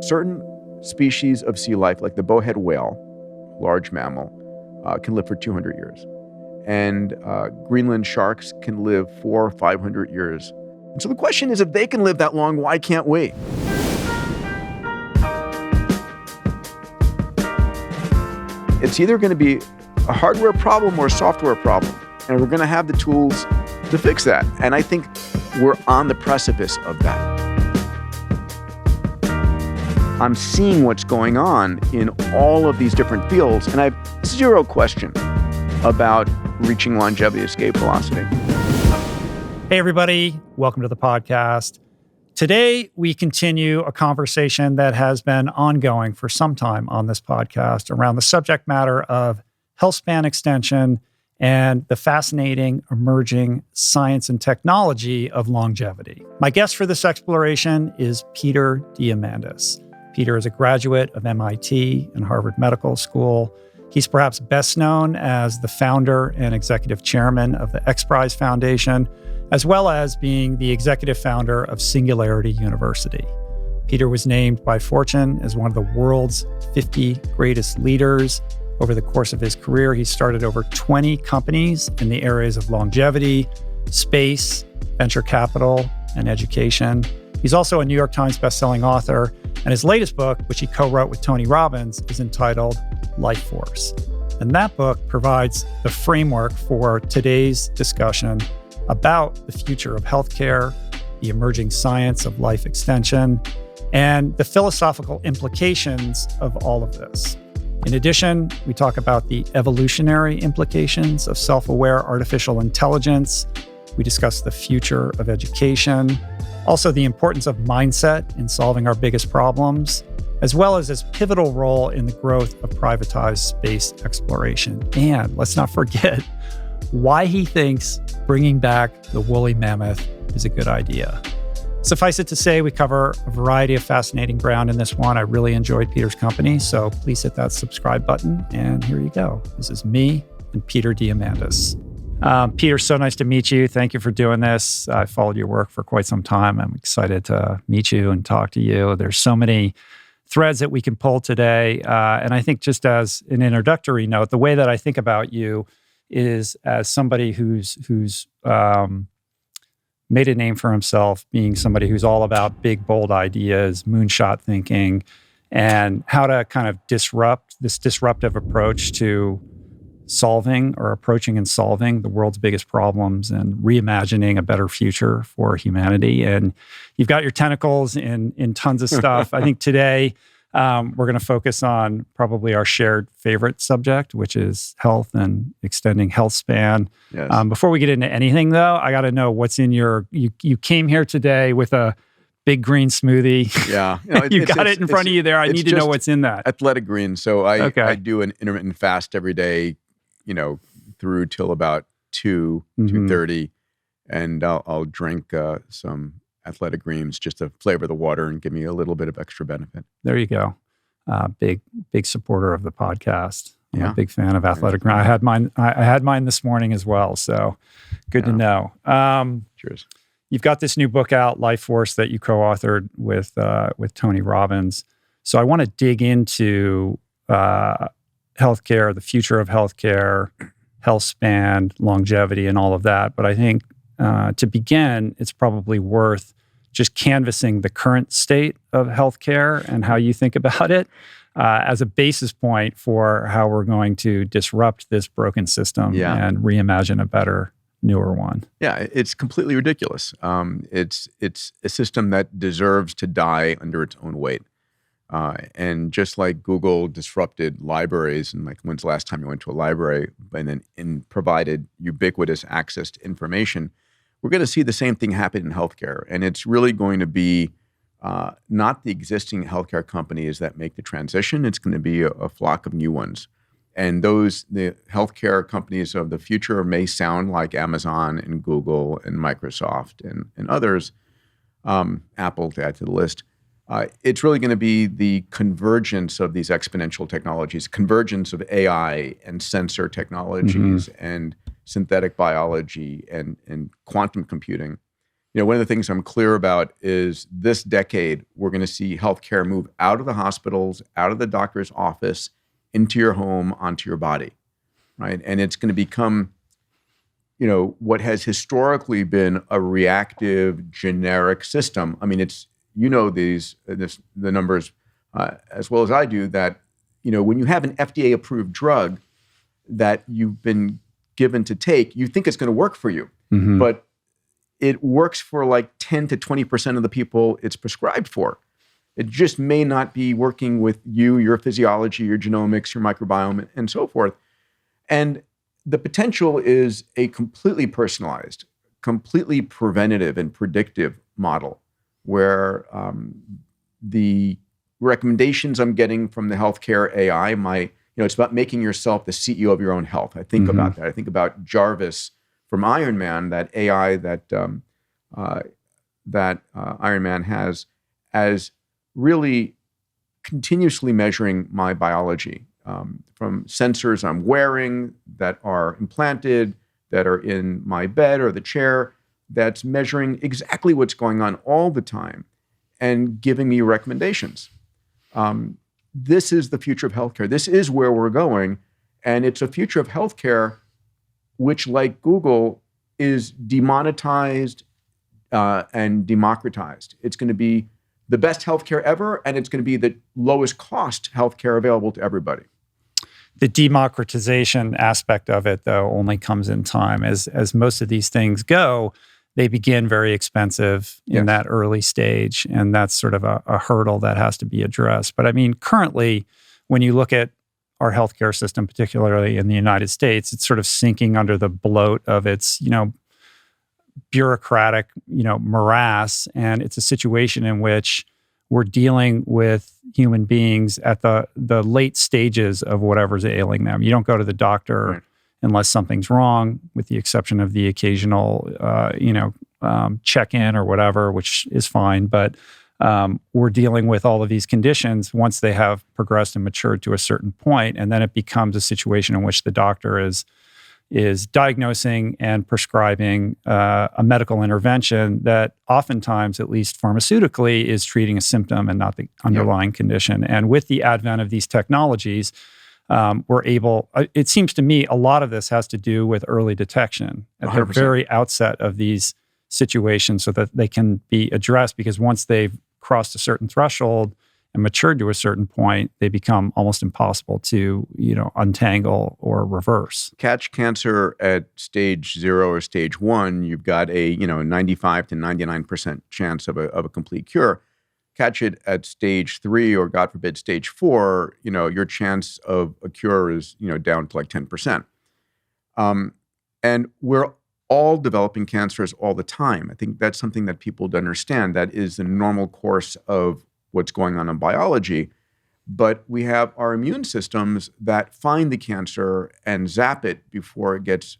certain species of sea life, like the bowhead whale, large mammal, can live for 200 years. And Greenland sharks can live 400 or 500 years. And so the question is, if they can live that long, why can't we? It's either going to be a hardware problem or a software problem. And we're going to have the tools to fix that. And I think we're on the precipice of that. I'm seeing what's going on in all of these different fields, and I have zero question about reaching longevity escape velocity. Hey, everybody. Welcome to the podcast. Today, we continue a conversation that has been ongoing for some time on this podcast around the subject matter of health span extension and the fascinating emerging science and technology of longevity. My guest for this exploration is Peter Diamandis. Peter is a graduate of MIT and Harvard Medical School. He's perhaps best known as the founder and executive chairman of the XPRIZE Foundation, as well as being the executive founder of Singularity University. Peter was named by Fortune as one of the world's 50 greatest leaders. Over the course of his career, he started over 20 companies in the areas of longevity, space, venture capital, and education. He's also a New York Times bestselling author, and his latest book, which he co-wrote with Tony Robbins, is entitled Life Force. And that book provides the framework for today's discussion about the future of healthcare, the emerging science of life extension, and the philosophical implications of all of this. In addition, we talk about the evolutionary implications of self-aware artificial intelligence. We discuss the future of education, also the importance of mindset in solving our biggest problems, as well as its pivotal role in the growth of privatized space exploration. And let's not forget why he thinks bringing back the woolly mammoth is a good idea. Suffice it to say, we cover a variety of fascinating ground in this one. I really enjoyed Peter's company, so please hit that subscribe button, and here you go. This is me and Peter Diamandis. Peter, so nice to meet you. Thank you for doing this. I followed your work for quite some time. I'm excited to meet you and talk to you. There's so many threads that we can pull today. And I think just as an introductory note, the way that I think about you is as somebody who's made a name for himself, being somebody who's all about big, bold ideas, moonshot thinking, and how to kind of disrupt this disruptive approach to solving or approaching and solving the world's biggest problems and reimagining a better future for humanity. And you've got your tentacles in tons of stuff. I think today we're going to focus on probably our shared favorite subject, which is health and extending health span. Yes. Before we get into anything, though, I got to know what's in you came here today with a big green smoothie. Yeah. You got it in front of you there. I need to know what's in that. Athletic green. So I do an intermittent fast every day, through till about 2:30, and I'll drink some athletic greens just to flavor the water and give me a little bit of extra benefit. There you go. Big supporter of the podcast. I'm a big fan of athletic greens. I had mine this morning as well, so good to know. Cheers. You've got this new book out, Life Force, that you co-authored with Tony Robbins. So I want to dig into healthcare, the future of healthcare, health span, longevity, and all of that. But I think to begin, it's probably worth just canvassing the current state of healthcare and how you think about it as a basis point for how we're going to disrupt this broken system and reimagine a better, newer one. Yeah, it's completely ridiculous. It's a system that deserves to die under its own weight. And just like Google disrupted libraries, and like when's the last time you went to a library, and then provided ubiquitous access to information, we're going to see the same thing happen in healthcare. And it's really going to be not the existing healthcare companies that make the transition. It's going to be a flock of new ones. And the healthcare companies of the future may sound like Amazon and Google and Microsoft and others, Apple to add to the list. It's really going to be the convergence of these exponential technologies, convergence of AI and sensor technologies and synthetic biology and quantum computing. one of the things I'm clear about is this decade, we're going to see healthcare move out of the hospitals, out of the doctor's office, into your home, onto your body, right? And it's going to become, what has historically been a reactive, generic system. I mean, it's, the numbers as well as I do, that, when you have an FDA-approved drug that you've been given to take, you think it's going to work for you. Mm-hmm. But it works for like 10 to 20% of the people it's prescribed for. It just may not be working with you, your physiology, your genomics, your microbiome, and so forth. And the potential is a completely personalized, completely preventative and predictive model where the recommendations I'm getting from the healthcare AI, it's about making yourself the CEO of your own health. I think about that. I think about Jarvis from Iron Man, that AI that Iron Man has, as really continuously measuring my biology from sensors I'm wearing that are implanted, that are in my bed or the chair, that's measuring exactly what's going on all the time and giving me recommendations. This is the future of healthcare. This is where we're going. And it's a future of healthcare which, like Google, is demonetized and democratized. It's going to be the best healthcare ever, and it's going to be the lowest cost healthcare available to everybody. The democratization aspect of it, though, only comes in time. As most of these things go, they begin very expensive in that early stage, and that's sort of a hurdle that has to be addressed. But I mean, currently, when you look at our healthcare system, particularly in the United States, it's sort of sinking under the bloat of its, bureaucratic, morass, and it's a situation in which we're dealing with human beings at the late stages of whatever's ailing them. You don't go to the doctor unless something's wrong, with the exception of the occasional, check-in or whatever, which is fine. But we're dealing with all of these conditions once they have progressed and matured to a certain point, and then it becomes a situation in which the doctor is diagnosing and prescribing a medical intervention that oftentimes, at least pharmaceutically, is treating a symptom and not the underlying condition. And with the advent of these technologies, we're able, it seems to me, a lot of this has to do with early detection at 100%. the very outset of these situations so that they can be addressed, because once they've crossed a certain threshold and matured to a certain point, they become almost impossible to, untangle or reverse. Catch cancer at stage 0 or stage 1, you've got a 95 to 99% chance of a complete cure. Catch it at stage 3 or, God forbid, stage 4, your chance of a cure is down to like 10%. And we're all developing cancers all the time. I think that's something that people don't understand. That is the normal course of what's going on in biology. But we have our immune systems that find the cancer and zap it before it gets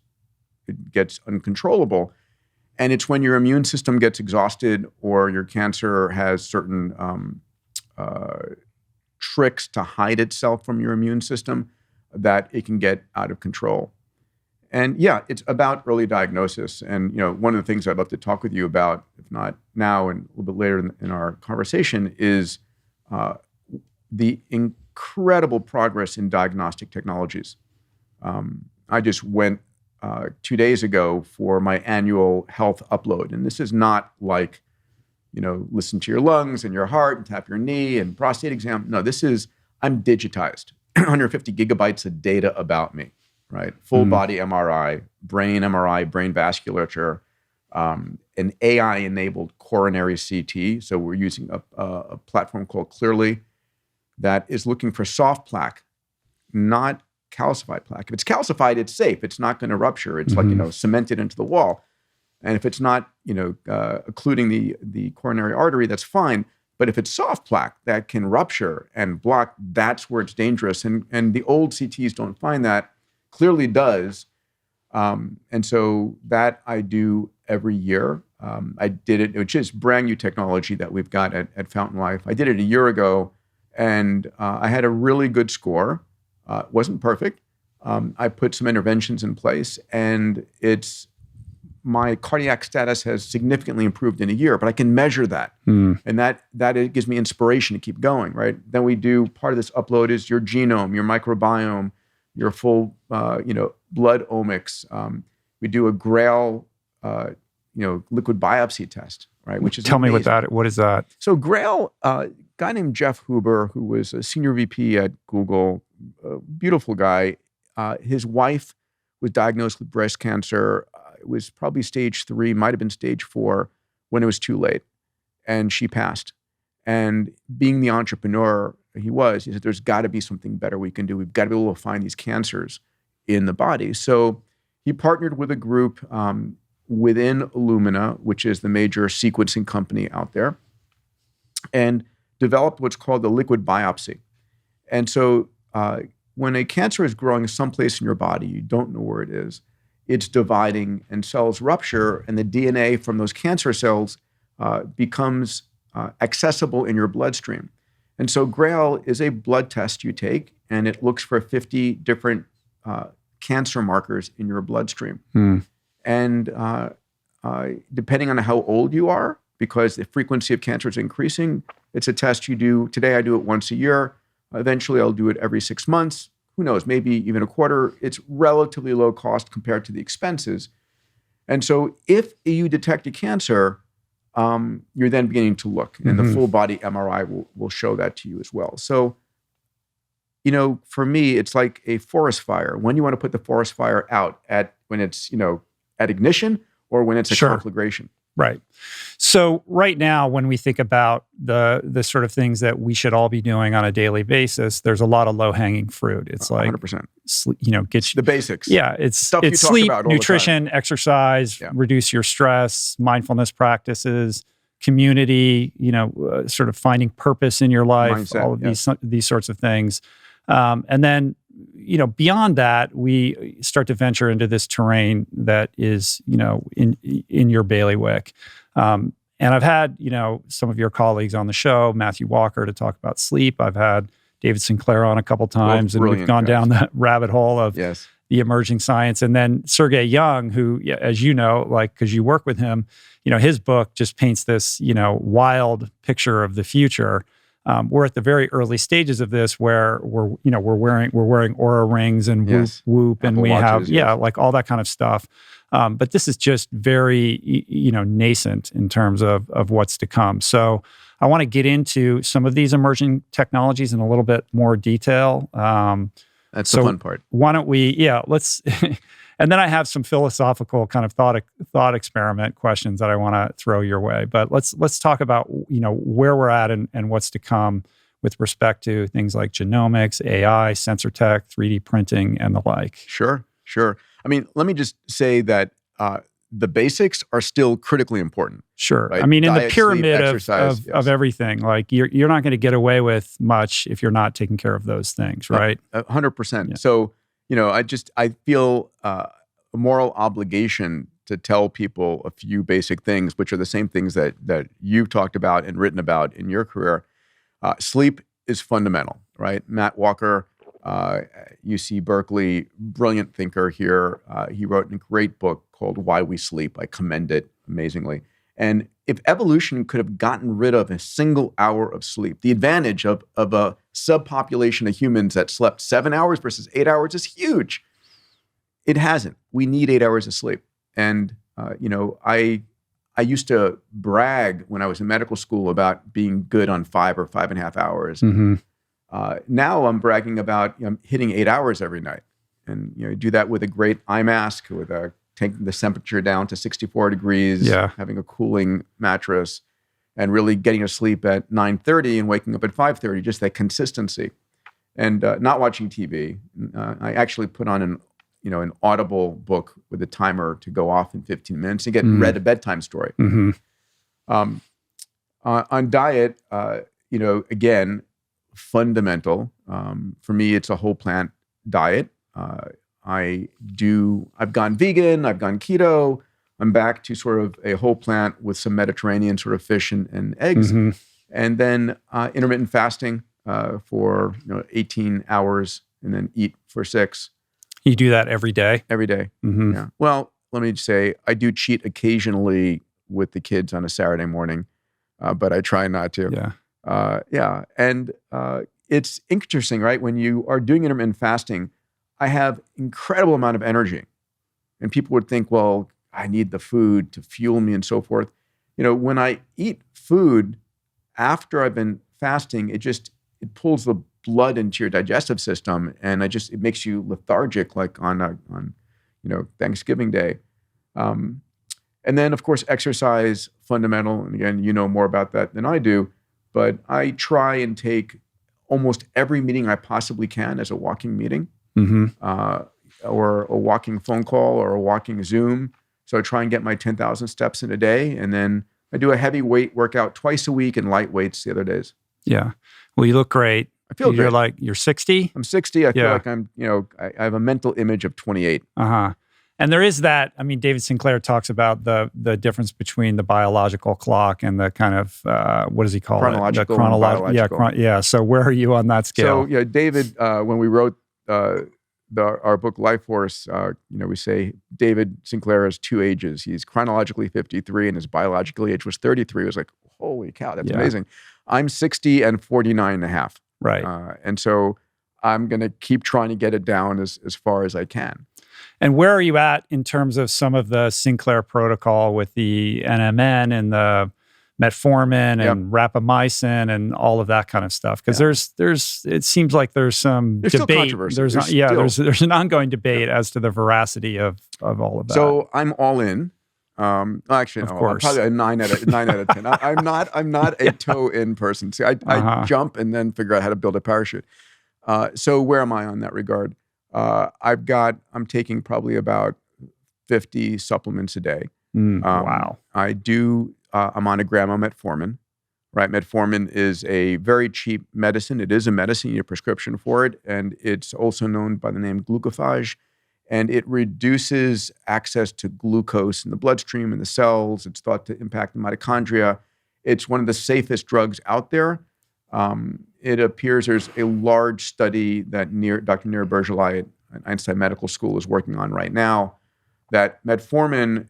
uncontrollable. And it's when your immune system gets exhausted or your cancer has certain tricks to hide itself from your immune system that it can get out of control. And it's about early diagnosis. And one of the things I'd love to talk with you about, if not now and a little bit later in our conversation, is the incredible progress in diagnostic technologies. I just went 2 days ago for my annual health upload, and this is not like listen to your lungs and your heart and tap your knee and prostate exam. No, this is, I'm digitized, 150 gigabytes of data about me. Right, full body MRI, brain vasculature, an AI-enabled coronary CT. So we're using a platform called Clearly that is looking for soft plaque, not calcified plaque. If it's calcified, it's safe. It's not going to rupture. It's like cemented into the wall. And if it's not occluding the coronary artery, that's fine. But if it's soft plaque that can rupture and block, that's where it's dangerous. And the old CTs don't find that. Clearly does. And so that I do every year. I did it, which is brand new technology that we've got at Fountain Life. I did it a year ago, and I had a really good score. It wasn't perfect. I put some interventions in place, and it's my cardiac status has significantly improved in a year, but I can measure that. And that it gives me inspiration to keep going, right? Then we do, part of this upload is your genome, your microbiome, your full, blood omics. We do a GRAIL, liquid biopsy test, right? Which is Tell me amazing. what is that? So GRAIL, a guy named Jeff Huber, who was a senior VP at Google, a beautiful guy. His wife was diagnosed with breast cancer. It was probably stage 3, might have been stage 4 when it was too late. And she passed. And being the entrepreneur he said, there's got to be something better we can do. We've got to be able to find these cancers in the body. So he partnered with a group within Illumina, which is the major sequencing company out there, and developed what's called the liquid biopsy. And so when a cancer is growing someplace in your body, you don't know where it is, it's dividing and cells rupture, and the DNA from those cancer cells becomes accessible in your bloodstream. And so GRAIL is a blood test you take, and it looks for 50 different cancer markers in your bloodstream. And depending on how old you are, because the frequency of cancer is increasing, it's a test you do. Today I do it once a year. Eventually I'll do it every 6 months. Who knows, maybe even a quarter. It's relatively low cost compared to the expenses. And so if you detect a cancer, you're then beginning to look, and the full body MRI will show that to you as well. So, for me, it's like a forest fire. When you want to put the forest fire out, when it's, at ignition, or when it's a conflagration. Right. So right now, when we think about the sort of things that we should all be doing on a daily basis, there's a lot of low-hanging fruit. It's like 100%. Get the basics. Yeah, it's stuff you talk sleep, about all nutrition, the time. Exercise, reduce your stress, mindfulness practices, community. Sort of finding purpose in your life. Mindset, all of these sorts of things, and then. Beyond that, we start to venture into this terrain that is, in your bailiwick. And I've had, some of your colleagues on the show, Matthew Walker, to talk about sleep. I've had David Sinclair on a couple times, and we've gone down the rabbit hole of the emerging science. And then Sergey Young, who, as you know, because you work with him, his book just paints this, wild picture of the future. We're at the very early stages of this, where we're wearing Oura rings and Whoop, and Apple we watches, have like all that kind of stuff. But this is just very nascent in terms of what's to come. So I want to get into some of these emerging technologies in a little bit more detail. That's the fun part. Why don't we? Let's. And then I have some philosophical kind of thought experiment questions that I want to throw your way. But let's talk about where we're at and what's to come with respect to things like genomics, AI, sensor tech, 3D printing, and the like. Sure. I mean, let me just say that the basics are still critically important. Sure. Right? I mean, in Diet, the pyramid sleep, exercise, of everything, like you're not going to get away with much if you're not taking care of those things, right? 100%. Yeah. So, I feel a moral obligation to tell people a few basic things, which are the same things that you've talked about and written about in your career. Sleep is fundamental, right? Matt Walker, UC Berkeley, brilliant thinker here. He wrote a great book called Why We Sleep. I commend it amazingly. And if evolution could have gotten rid of a single hour of sleep, the advantage of a subpopulation of humans that slept 7 hours versus 8 hours is huge. It hasn't. We need 8 hours of sleep. And, I used to brag when I was in medical school about being good on 5 or 5.5 hours. Now I'm bragging about hitting 8 hours every night. And, you do that with a great eye mask, with taking the temperature down to 64 degrees, having a cooling mattress, and really getting to sleep at 9:30 and waking up at 5:30, just that consistency. And not watching TV. I actually put on an Audible book with a timer to go off in 15 minutes and read a bedtime story. On diet, again, fundamental. For me, it's a whole plant diet. I've gone vegan, I've gone keto. I'm back to sort of a whole plant with some Mediterranean sort of fish and eggs. And then intermittent fasting for 18 hours and then eat for 6. You do that every day? Every day. Yeah. Well, let me say, I do cheat occasionally with the kids on a Saturday morning, but I try not to. Yeah. And it's interesting, right? When you are doing intermittent fasting, I have incredible amount of energy. And people would think, well, I need the food to fuel me and so forth. When I eat food after I've been fasting, it pulls the blood into your digestive system, and it makes you lethargic, like on Thanksgiving Day. And then, of course, exercise, fundamental. And again, you know more about that than I do, but I try and take almost every meeting I possibly can as a walking meeting, or a walking phone call, or a walking Zoom. So I try and get my 10,000 steps in a day, and then I do a heavy weight workout twice a week and light weights the other days. Yeah. Well, you look great. I feel You're great. like, you're 60? I'm 60. I feel like I'm, I have a mental image of 28. And there is that. I mean, David Sinclair talks about the difference between the biological clock and the kind of, what does he call chronological it? The chronological. Yeah. So where are you on that scale? So, David, when we wrote our book Life Force, we say David Sinclair has two ages. He's chronologically 53 and his biological age was 33. It was like, holy cow, that's amazing. I'm 60 and 49 and a half. Right. And so I'm going to keep trying to get it down as far as I can. And where are you at in terms of some of the Sinclair protocol with the NMN and the metformin and rapamycin and all of that kind of stuff? Because it seems like there's some debate. Still controversy. There's an ongoing debate as to the veracity of all of that. So I'm all in. Actually, of no, course. I'm probably a 9 out of 10. I'm not a toe in person. See, I jump and then figure out how to build a parachute. So where am I on that regard? I'm taking probably about 50 supplements a day. Wow. I'm on a gram of metformin, right? Metformin is a very cheap medicine. It is a medicine, you need a prescription for it. And it's also known by the name glucophage. And it reduces access to glucose in the bloodstream and the cells. It's thought to impact the mitochondria. It's one of the safest drugs out there. It appears there's a large study that Dr. Nir Bergeli at Einstein Medical School is working on right now, that metformin,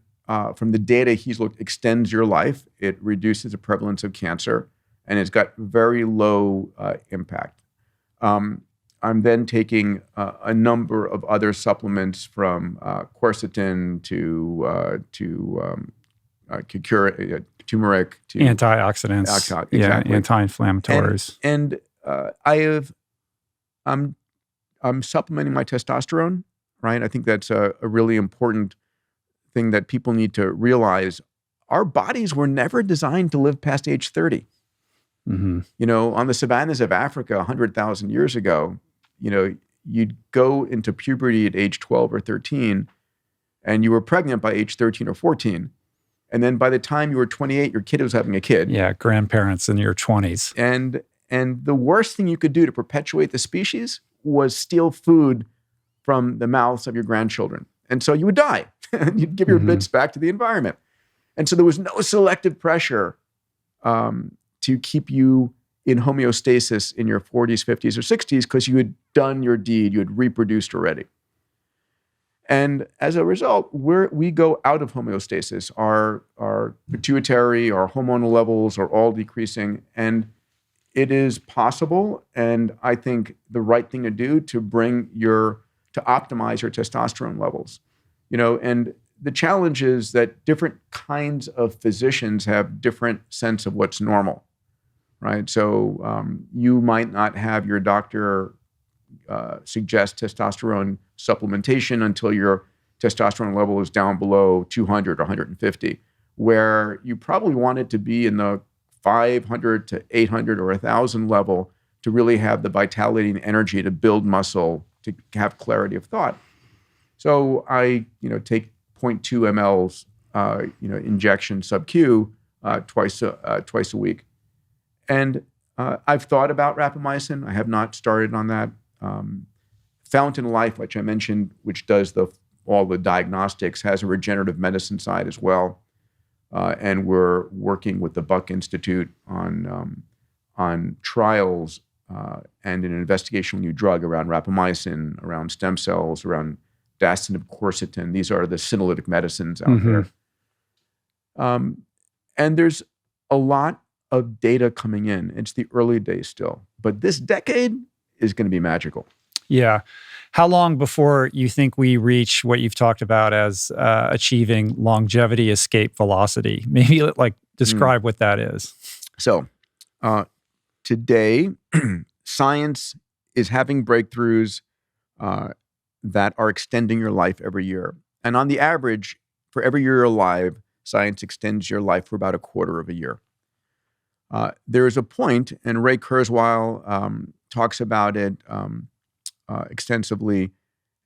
from the data he's looked, extends your life. It reduces the prevalence of cancer, and it's got very low impact. I'm then taking a number of other supplements from quercetin to turmeric to antioxidants, exactly. anti-inflammatories, and I'm supplementing my testosterone. Right, I think that's a really important thing that people need to realize. Our bodies were never designed to live past age 30. On the savannas of Africa 100,000 years ago, you'd go into puberty at age 12 or 13, and you were pregnant by age 13 or 14. And then by the time you were 28, your kid was having a kid. Yeah, grandparents in your 20s. And the worst thing you could do to perpetuate the species was steal food from the mouths of your grandchildren. And so you would die. You'd give your bits back to the environment. And so there was no selective pressure to keep you in homeostasis in your 40s, 50s, or 60s because you had done your deed, you had reproduced already. And as a result, we go out of homeostasis. Our pituitary, our hormonal levels are all decreasing. And it is possible, and I think the right thing to do, to optimize your testosterone levels. And the challenge is that different kinds of physicians have different sense of what's normal. Right, so you might not have your doctor suggest testosterone supplementation until your testosterone level is down below 200 or 150, where you probably want it to be in the 500 to 800 or 1,000 level to really have the vitality and energy to build muscle, to have clarity of thought. So I, take 0.2 mLs, injection sub-Q twice a week. And I've thought about rapamycin. I have not started on that. Fountain Life, which I mentioned, which does all the diagnostics, has a regenerative medicine side as well. And we're working with the Buck Institute on trials and an investigational new drug around rapamycin, around stem cells, around dasatinib, quercetin. These are the senolytic medicines out there. And there's a lot of data coming in. It's the early days still. But this decade is going to be magical. Yeah. How long before you think we reach what you've talked about as achieving longevity escape velocity? Maybe like describe what that is. So today, science is having breakthroughs that are extending your life every year. And on the average, for every year you're alive, science extends your life for about a quarter of a year. There is a point, and Ray Kurzweil talks about it extensively,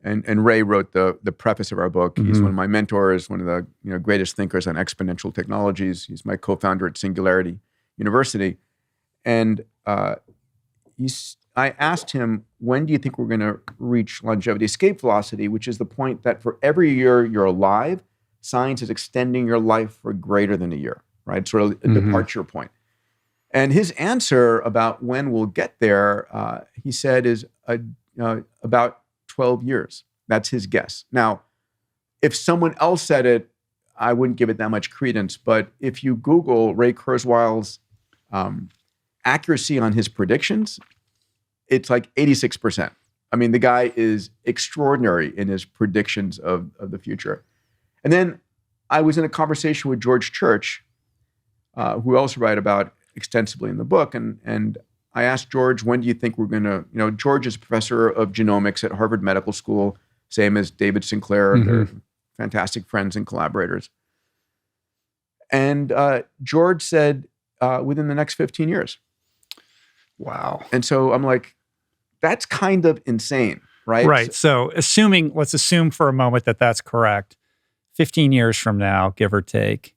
and Ray wrote the preface of our book. He's one of my mentors, one of the greatest thinkers on exponential technologies. He's my co-founder at Singularity University. And I asked him, when do you think we're going to reach longevity escape velocity, which is the point that for every year you're alive, science is extending your life for greater than a year, right? Sort of a departure point. And his answer about when we'll get there, he said, is about 12 years. That's his guess. Now, if someone else said it, I wouldn't give it that much credence. But if you Google Ray Kurzweil's accuracy on his predictions, it's like 86%. I mean, the guy is extraordinary in his predictions of the future. And then I was in a conversation with George Church, who also write about extensively in the book. And I asked George, when do you think we're going to, George is professor of genomics at Harvard Medical School, same as David Sinclair. They're fantastic friends and collaborators. And George said, within the next 15 years. Wow. And so I'm like, that's kind of insane, right? Right. So let's assume for a moment that that's correct. 15 years from now, give or take,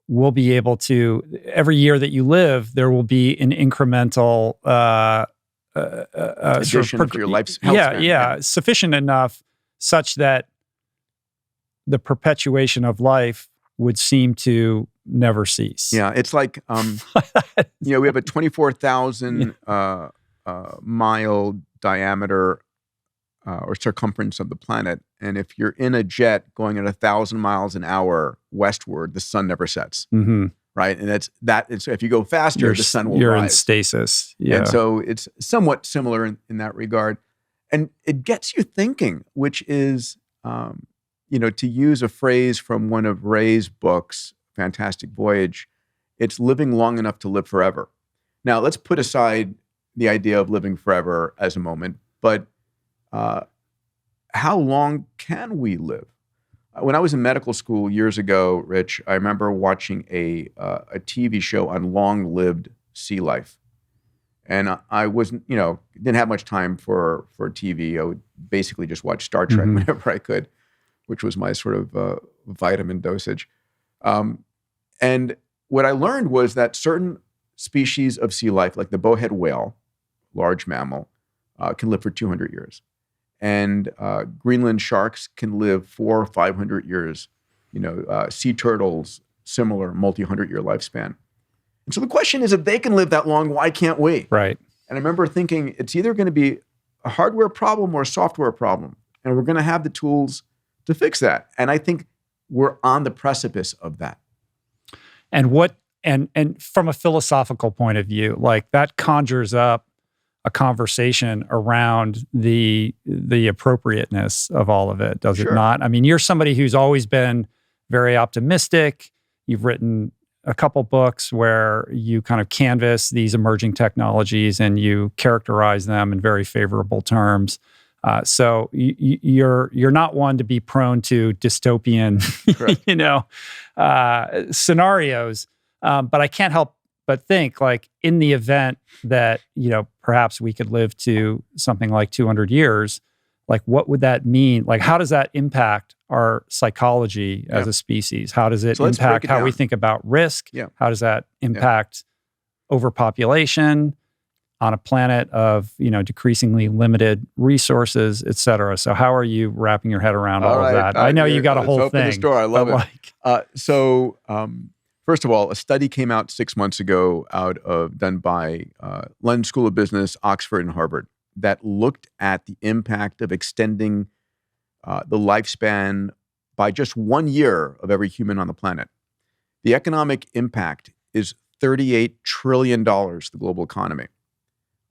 we'll be able to, every year that you live, there will be an incremental addition to your life's health span. Yeah, sufficient enough such that the perpetuation of life would seem to never cease. Yeah, it's like, we have a 24,000 mile diameter or circumference of the planet. And if you're in a jet going at 1,000 miles an hour westward, the sun never sets, right? And so if you go faster, the sun will rise. You're in stasis. Yeah. And so it's somewhat similar in that regard. And it gets you thinking, which is, to use a phrase from one of Ray's books, Fantastic Voyage, it's living long enough to live forever. Now, let's put aside the idea of living forever as a moment, but how long can we live? When I was in medical school years ago, Rich, I remember watching a TV show on long-lived sea life. And I wasn't, didn't have much time for TV. I would basically just watch Star Trek whenever I could, which was my sort of vitamin dosage. And what I learned was that certain species of sea life, like the bowhead whale, large mammal, can live for 200 years. And Greenland sharks can live 400 or 500 years. Sea turtles, similar multi-100-year lifespan. And so the question is, if they can live that long, why can't we? Right. And I remember thinking, it's either going to be a hardware problem or a software problem. And we're going to have the tools to fix that. And I think we're on the precipice of that. And from a philosophical point of view, like that conjures up a conversation around the appropriateness of all of it, does it not? I mean, you're somebody who's always been very optimistic. You've written a couple books where you kind of canvas these emerging technologies and you characterize them in very favorable terms. So you're not one to be prone to dystopian, scenarios. But I can't help but think, like, in the event that perhaps we could live to something like 200 years, like, what would that mean? Like, how does that impact our psychology as a species? How does it impact how we think about risk? Yeah. How does that impact overpopulation on a planet of, decreasingly limited resources, et cetera? So how are you wrapping your head around all of that? I know you got a whole thing. Open the store. I love it. First of all, a study came out 6 months ago done by London School of Business, Oxford, and Harvard that looked at the impact of extending the lifespan by just 1 year of every human on the planet. The economic impact is $38 trillion to the global economy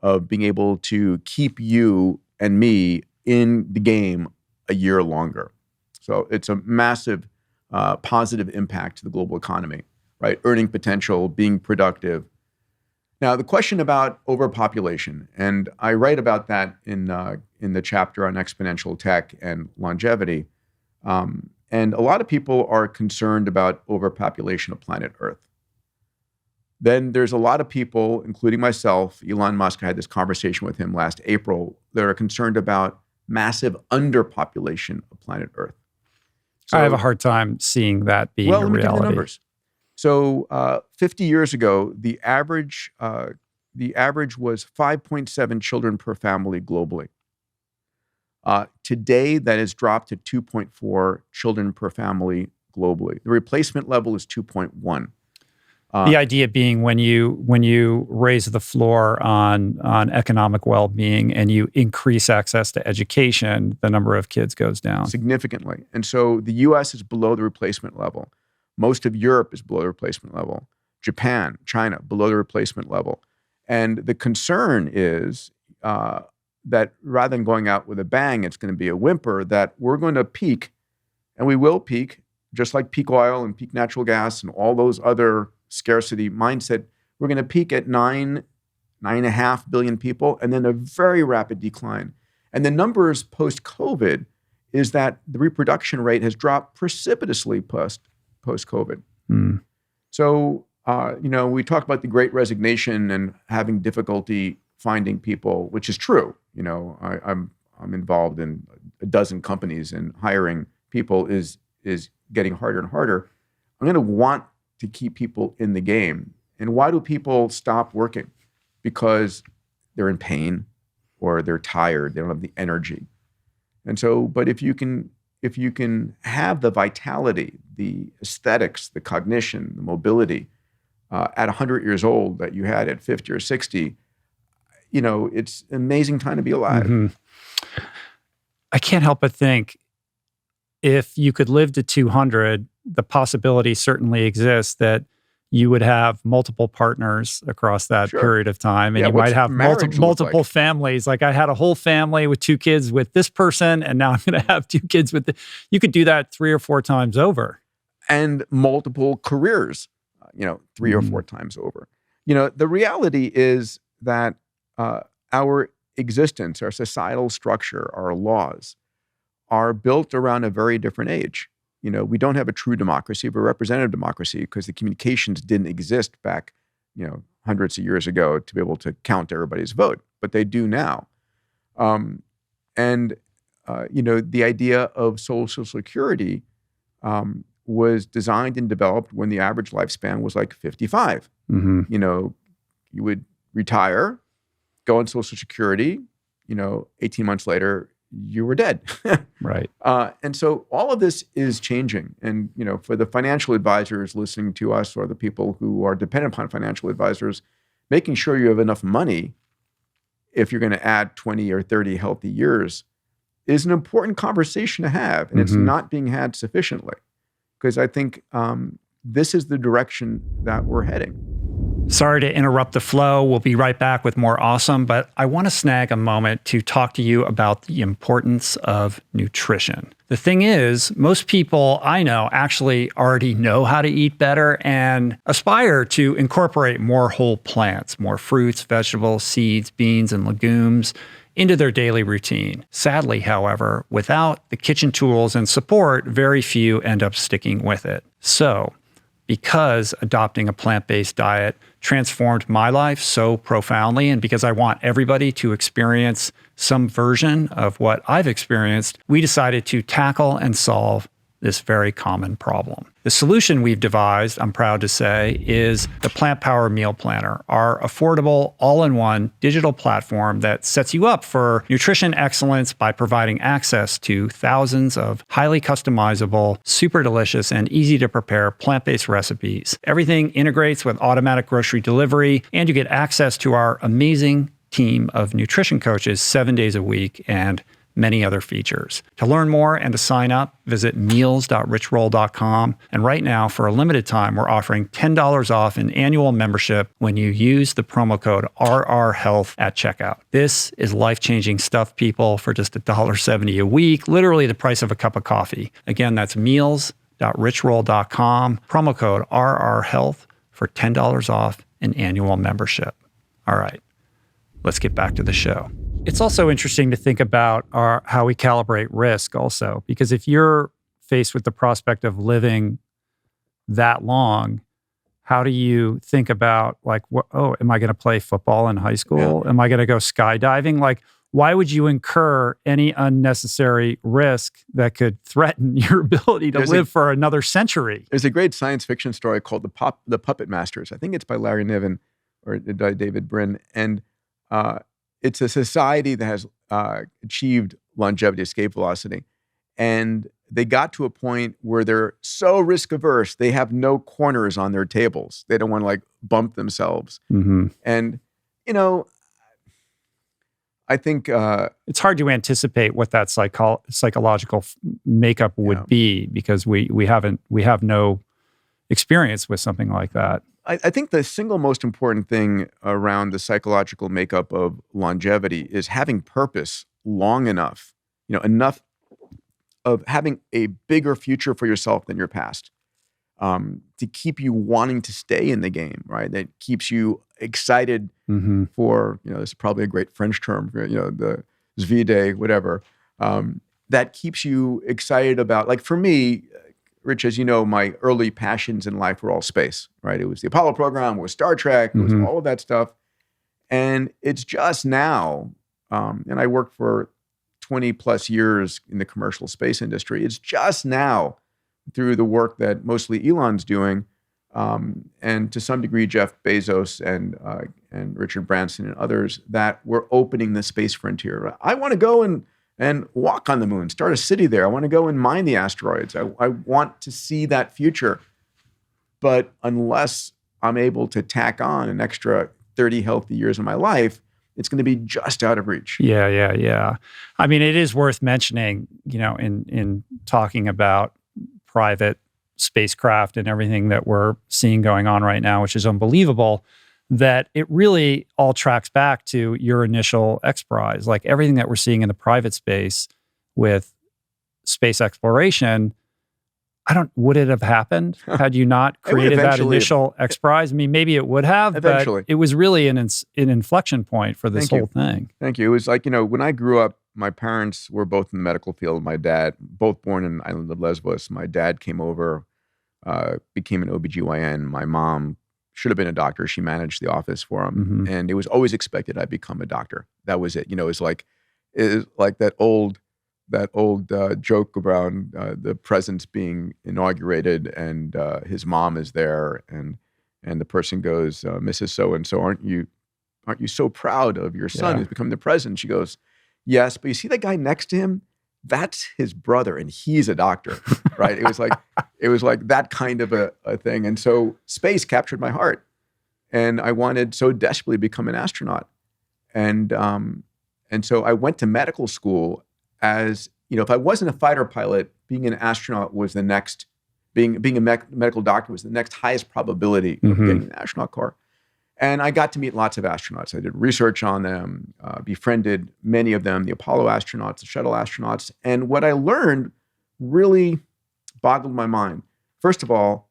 of being able to keep you and me in the game a year longer. So it's a massive positive impact to the global economy, right? Earning potential, being productive. Now, the question about overpopulation, and I write about that in the chapter on exponential tech and longevity. And a lot of people are concerned about overpopulation of planet Earth. Then there's a lot of people, including myself, Elon Musk, I had this conversation with him last April, that are concerned about massive underpopulation of planet Earth. So, I have a hard time seeing that being a let me give you the reality. numbers. So 50 years ago, the average was 5.7 children per family globally. Today, that has dropped to 2.4 children per family globally. The replacement level is 2.1. The idea being when you raise the floor on economic well-being and you increase access to education, the number of kids goes down significantly. And so the U.S. is below the replacement level. Most of Europe is below the replacement level. Japan, China, below the replacement level. And the concern is that rather than going out with a bang, it's going to be a whimper, that we're going to peak, and we will peak, just like peak oil and peak natural gas and all those other scarcity mindset. We're going to peak at 9.5 billion people, and then a very rapid decline. And the numbers post-COVID is that the reproduction rate has dropped precipitously post-COVID. So, we talk about the Great Resignation and having difficulty finding people, which is true. I'm involved in a dozen companies, and hiring people is getting harder and harder. I'm going to want to keep people in the game. And why do people stop working? Because they're in pain or they're tired. They don't have the energy. And so, but if you can have the vitality, the aesthetics, the cognition, the mobility at 100 years old that you had at 50 or 60, it's an amazing time to be alive. Mm-hmm. I can't help but think if you could live to 200, the possibility certainly exists that you would have multiple partners across that period of time. And you might have multiple families. Like I had a whole family with 2 kids with this person, and now I'm going to have 2 kids with you could do that 3 or 4 times over. And multiple careers, 3 or 4 times over. The reality is that our existence, our societal structure, our laws are built around a very different age. We don't have a true democracy, but a representative democracy, because the communications didn't exist back, hundreds of years ago to be able to count everybody's vote, but they do now. The idea of Social Security was designed and developed when the average lifespan was like 55. Mm-hmm. You would retire, go on Social Security, 18 months later, you were dead. Right. And so all of this is changing. And, for the financial advisors listening to us, or the people who are dependent upon financial advisors, making sure you have enough money if you're going to add 20 or 30 healthy years is an important conversation to have. And it's not being had sufficiently, because I think this is the direction that we're heading. Sorry to interrupt the flow. We'll be right back with more awesome, but I want to snag a moment to talk to you about the importance of nutrition. The thing is, most people I know actually already know how to eat better and aspire to incorporate more whole plants, more fruits, vegetables, seeds, beans, and legumes into their daily routine. Sadly, however, without the kitchen tools and support, very few end up sticking with it. So, because adopting a plant-based diet transformed my life so profoundly, and because I want everybody to experience some version of what I've experienced, we decided to tackle and solve this very common problem. The solution we've devised, I'm proud to say, is the Plant Power Meal Planner, our affordable, all-in-one digital platform that sets you up for nutrition excellence by providing access to thousands of highly customizable, super delicious, and easy to prepare plant-based recipes. Everything integrates with automatic grocery delivery, and you get access to our amazing team of nutrition coaches 7 days a week and many other features. To learn more and to sign up, visit meals.richroll.com. And right now, for a limited time, we're offering $10 off an annual membership when you use the promo code RRHealth at checkout. This is life-changing stuff, people, for just $1.70 a week, literally the price of a cup of coffee. Again, that's meals.richroll.com, promo code RRHealth for $10 off an annual membership. All right, let's get back to the show. It's also interesting to think about how we calibrate risk also, because if you're faced with the prospect of living that long, how do you think about like, am I going to play football in high school? Yeah. Am I going to go skydiving? Like, why would you incur any unnecessary risk that could threaten your ability to live for another century? There's a great science fiction story called The Puppet Masters. I think it's by Larry Niven or by David Brin. And it's a society that has achieved longevity, escape velocity. And they got to a point where they're so risk averse, they have no corners on their tables. They don't want to like bump themselves. Mm-hmm. And, I think it's hard to anticipate what that psychological makeup would be, because we have no experience with something like that. I think the single most important thing around the psychological makeup of longevity is having purpose long enough, enough of having a bigger future for yourself than your past, to keep you wanting to stay in the game, right? That keeps you excited for, this is probably a great French term, for, the Zvide, whatever. That keeps you excited about, like for me, Rich, as you know, my early passions in life were all space, right? It was the Apollo program, it was Star Trek, it was all of that stuff. And it's just now, and I worked for 20 plus years in the commercial space industry. It's just now through the work that mostly Elon's doing, and to some degree, Jeff Bezos and Richard Branson and others, that we're opening the space frontier. I want to go and walk on the moon, start a city there. I want to go and mine the asteroids. I want to see that future. But unless I'm able to tack on an extra 30 healthy years of my life, it's going to be just out of reach. Yeah. I mean, it is worth mentioning, in talking about private spacecraft and everything that we're seeing going on right now, which is unbelievable, that it really all tracks back to your initial XPRIZE. Like everything that we're seeing in the private space with space exploration, would it have happened had you not created that initial XPRIZE? I mean, maybe it would have, eventually. But it was really an inflection point for this whole thing. Thank you. It was like, when I grew up, my parents were both in the medical field. My dad, both born in the island of Lesbos. My dad came over, became an OBGYN. My mom should have been a doctor. She managed the office for him. And it was always expected I'd become a doctor. That was it. It was like that old joke around the president's being inaugurated and his mom is there and the person goes, Mrs. So-and-so, aren't you so proud of your son who's become the president? She goes, yes, but you see that guy next to him? That's his brother, and he's a doctor, right? It was like that kind of a thing. And so space captured my heart, and I wanted so desperately to become an astronaut. And so I went to medical school as, if I wasn't a fighter pilot, being an astronaut was the next, being a medical doctor was the next highest probability of getting an astronaut corps. And I got to meet lots of astronauts. I did research on them, befriended many of them, the Apollo astronauts, the shuttle astronauts. And what I learned really boggled my mind. First of all,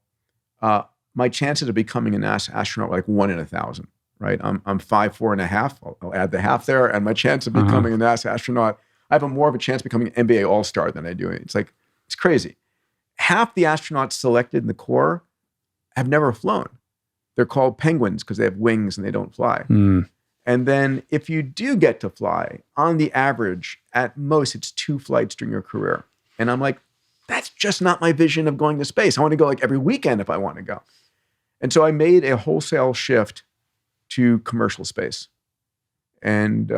my chances of becoming an astronaut were like 1 in 1,000, right? I'm 5'4.5". I'll add the half there. And my chance of becoming a NASA astronaut, I have more of a chance of becoming an NBA All-Star than I do. It's crazy. Half the astronauts selected in the Corps have never flown. They're called penguins because they have wings and they don't fly. And then if you do get to fly, on the average, at most, it's 2 flights during your career. And I'm like, that's just not my vision of going to space. I want to go like every weekend if I want to go. And so I made a wholesale shift to commercial space and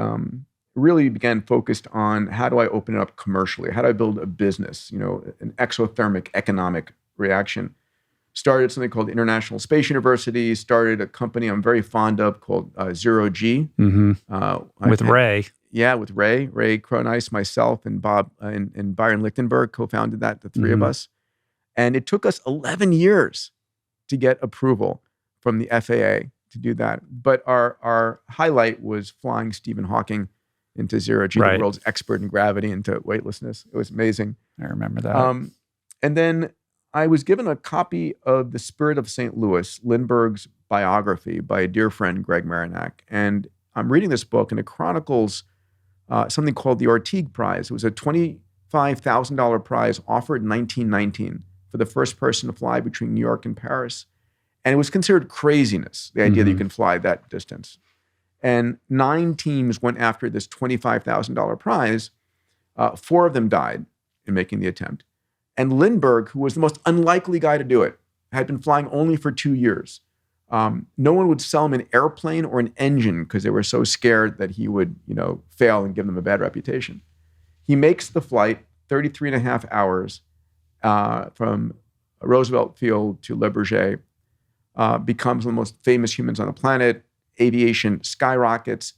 really began focused on how do I open it up commercially? How do I build a business, an exothermic economic reaction? Started something called International Space University, started a company I'm very fond of called Zero G. With Ray. Yeah, with Ray Croneiss, myself, and Bob and Byron Lichtenberg co-founded that, the three of us. And it took us 11 years to get approval from the FAA to do that. But our highlight was flying Stephen Hawking into zero G, the world's expert in gravity, into weightlessness. It was amazing. I remember that. And then I was given a copy of The Spirit of St. Louis, Lindbergh's biography by a dear friend, Greg Marinac. And I'm reading this book, and it chronicles something called the Ortigue Prize. It was a $25,000 prize offered in 1919 for the first person to fly between New York and Paris. And it was considered craziness, the idea that you can fly that distance. And 9 teams went after this $25,000 prize. 4 of them died in making the attempt. And Lindbergh, who was the most unlikely guy to do it, had been flying only for 2 years. No one would sell him an airplane or an engine because they were so scared that he would, fail and give them a bad reputation. He makes the flight 33 and a half hours from Roosevelt Field to Le Bourget, becomes one of the most famous humans on the planet. Aviation skyrockets,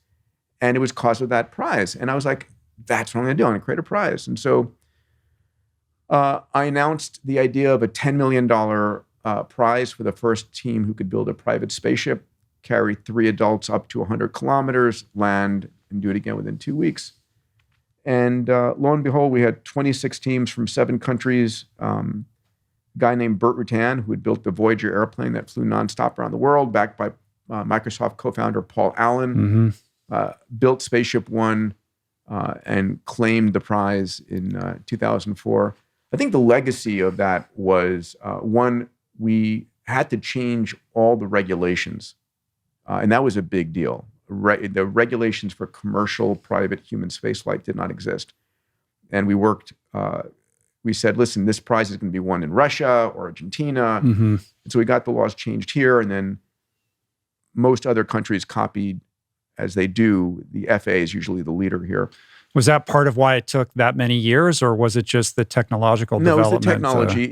and it was because of that prize. And I was like, that's what I'm going to do. I'm going to create a prize. And so I announced the idea of a $10 million prize for the first team who could build a private spaceship, carry 3 adults up to 100 kilometers, land, and do it again within 2 weeks. And lo and behold, we had 26 teams from 7 countries. A guy named Burt Rutan, who had built the Voyager airplane that flew nonstop around the world, backed by Microsoft co-founder Paul Allen, built Spaceship One and claimed the prize in 2004. I think the legacy of that was, one, we had to change all the regulations, and that was a big deal. The regulations for commercial private human spaceflight did not exist. And we worked, we said, listen, this prize is going to be won in Russia or Argentina. And so we got the laws changed here, and then most other countries copied as they do. The FAA is usually the leader here. Was that part of why it took that many years, or was it just the technological development? No, it was the technology.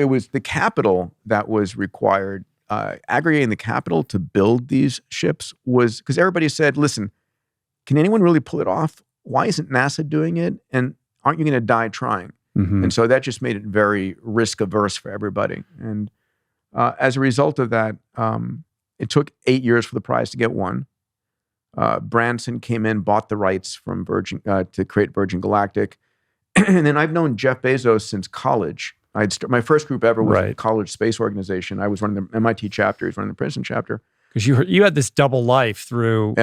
It was the capital that was required. Aggregating the capital to build these ships was, because everybody said, listen, can anyone really pull it off? Why isn't NASA doing it? And aren't you going to die trying? And so that just made it very risk averse for everybody. And as a result of that, it took 8 years for the prize to get won. Branson came in, bought the rights from Virgin to create Virgin Galactic. And then I've known Jeff Bezos since college. My first group ever was a college space organization. I was running the MIT chapter, he was running the Princeton chapter. Because you had this double life through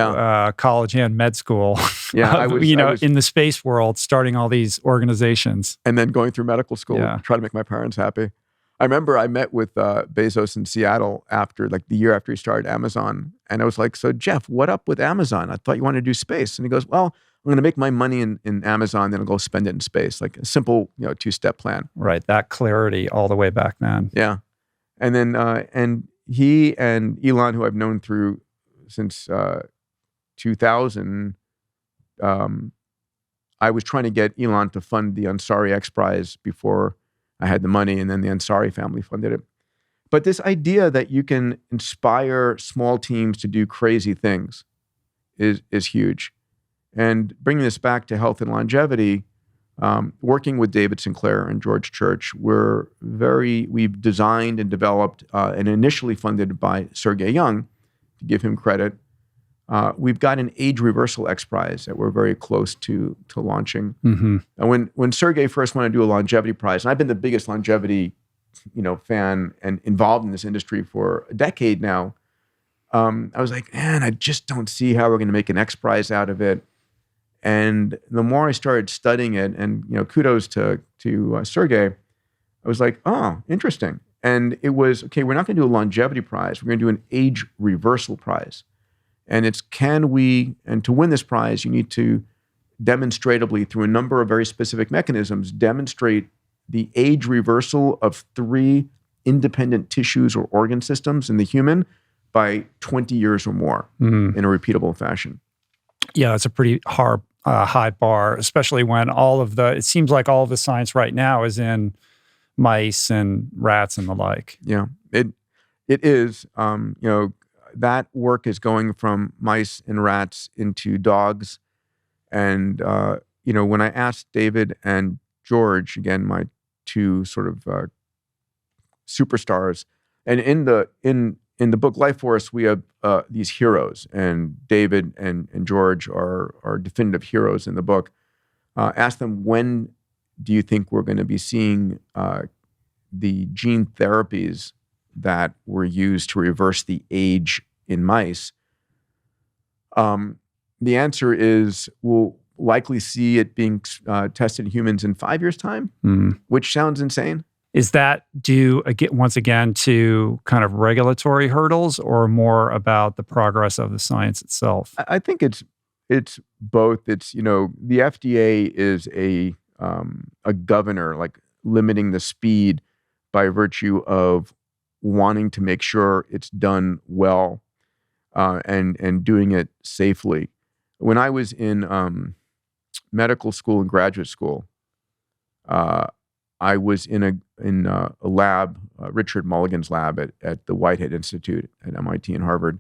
college and med school. Yeah, I was in the space world, starting all these organizations. And then going through medical school, trying to make my parents happy. I remember I met with Bezos in Seattle the year after he started Amazon. And I was like, so Jeff, what up with Amazon? I thought you wanted to do space. And he goes, well, I'm going to make my money in Amazon, then I'll go spend it in space. Like a simple, 2-step plan. Right. That clarity all the way back then. Yeah. And then, and he and Elon, who I've known since 2000, I was trying to get Elon to fund the Ansari XPRIZE before I had the money, and then the Ansari family funded it. But this idea that you can inspire small teams to do crazy things is huge. And bringing this back to health and longevity, working with David Sinclair and George Church, we've designed and developed and initially funded by Sergey Young, to give him credit. We've got an age reversal XPRIZE that we're very close to launching. And when Sergey first wanted to do a longevity prize, and I've been the biggest longevity, fan and involved in this industry for a decade now, I was like, man, I just don't see how we're going to make an XPRIZE out of it. And the more I started studying it, and kudos to Sergey, I was like, oh, interesting. And it was, okay, we're not going to do a longevity prize. We're going to do an age reversal prize. And it's and to win this prize, you need to demonstratively, through a number of very specific mechanisms, demonstrate the age reversal of 3 independent tissues or organ systems in the human by 20 years or more in a repeatable fashion. Yeah, it's a pretty high bar, especially when it seems like all of the science right now is in mice and rats and the like. Yeah, it is. That work is going from mice and rats into dogs And when I asked David and George, again, my two sort of superstars, and in the book Life Force, we have these heroes, and David and George are definitive heroes in the book. Ask them, when do you think we're going to be seeing the gene therapies that were used to reverse the age in mice? The answer is we'll likely see it being tested in humans in 5 years' time, which sounds insane. Is that due, once again, to kind of regulatory hurdles or more about the progress of the science itself? I think it's both. It's, the FDA is a governor, like limiting the speed by virtue of wanting to make sure it's done well and doing it safely. When I was in medical school and graduate school, I was in a lab, Richard Mulligan's lab at the Whitehead Institute at MIT and Harvard.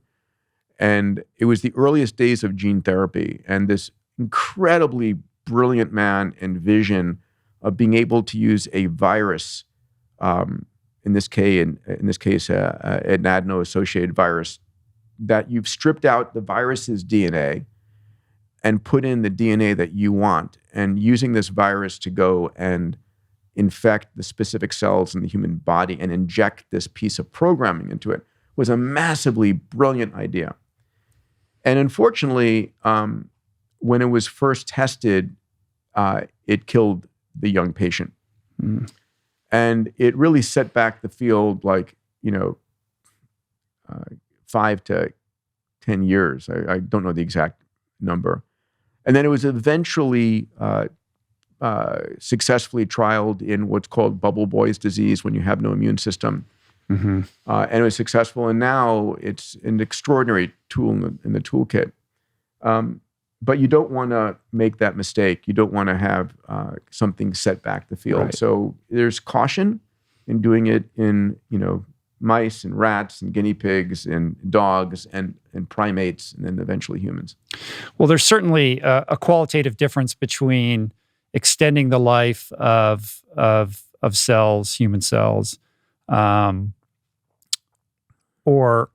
And it was the earliest days of gene therapy. And this incredibly brilliant man and vision of being able to use a virus, in this case, an adeno-associated virus, that you've stripped out the virus's DNA and put in the DNA that you want, and using this virus to go and infect the specific cells in the human body and inject this piece of programming into it was a massively brilliant idea. And unfortunately, when it was first tested, it killed the young patient. And it really set back the field 5 to 10 years. I don't know the exact number. And then it was eventually successfully trialed in what's called bubble boy's disease, when you have no immune system. And it was successful. And now it's an extraordinary tool in the toolkit. But you don't want to make that mistake. You don't want to have something set back the field. Right. So there's caution in doing it in, mice and rats and guinea pigs and dogs and primates, and then eventually humans. Well, there's certainly a qualitative difference between extending the life of cells, human cells, or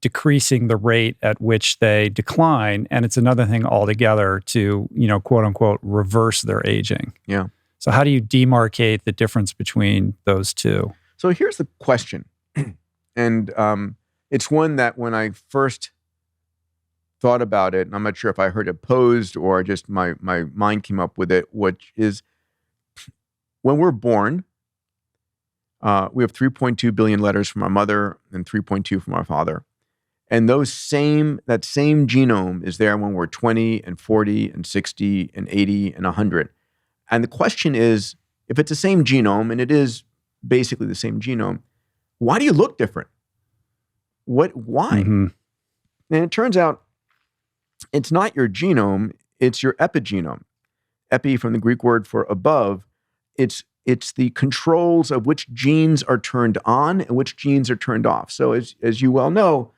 decreasing the rate at which they decline, and it's another thing altogether to quote unquote reverse their aging. Yeah. So how do you demarcate the difference between those two? So here's the question, and it's one that when I first thought about it, and I'm not sure if I heard it posed or just my mind came up with it, which is, when we're born, we have 3.2 billion letters from our mother and 3.2 from our father. And that same genome is there when we're 20 and 40 and 60 and 80 and 100. And the question is, if it's the same genome, and it is basically the same genome, why do you look different? Why? And it turns out it's not your genome, it's your epigenome. Epi from the Greek word for above. It's the controls of which genes are turned on and which genes are turned off. So as you well know,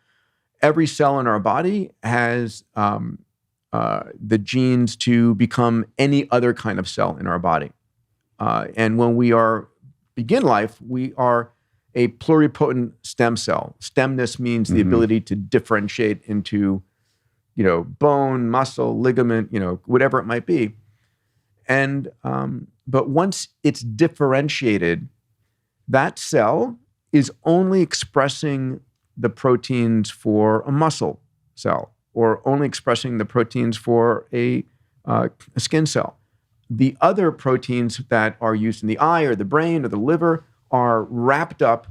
every cell in our body has the genes to become any other kind of cell in our body. And when we begin life, we are a pluripotent stem cell. Stemness means the ability to differentiate into, bone, muscle, ligament, whatever it might be. And but once it's differentiated, that cell is only expressing the proteins for a muscle cell, or only expressing the proteins for a skin cell. The other proteins that are used in the eye or the brain or the liver are wrapped up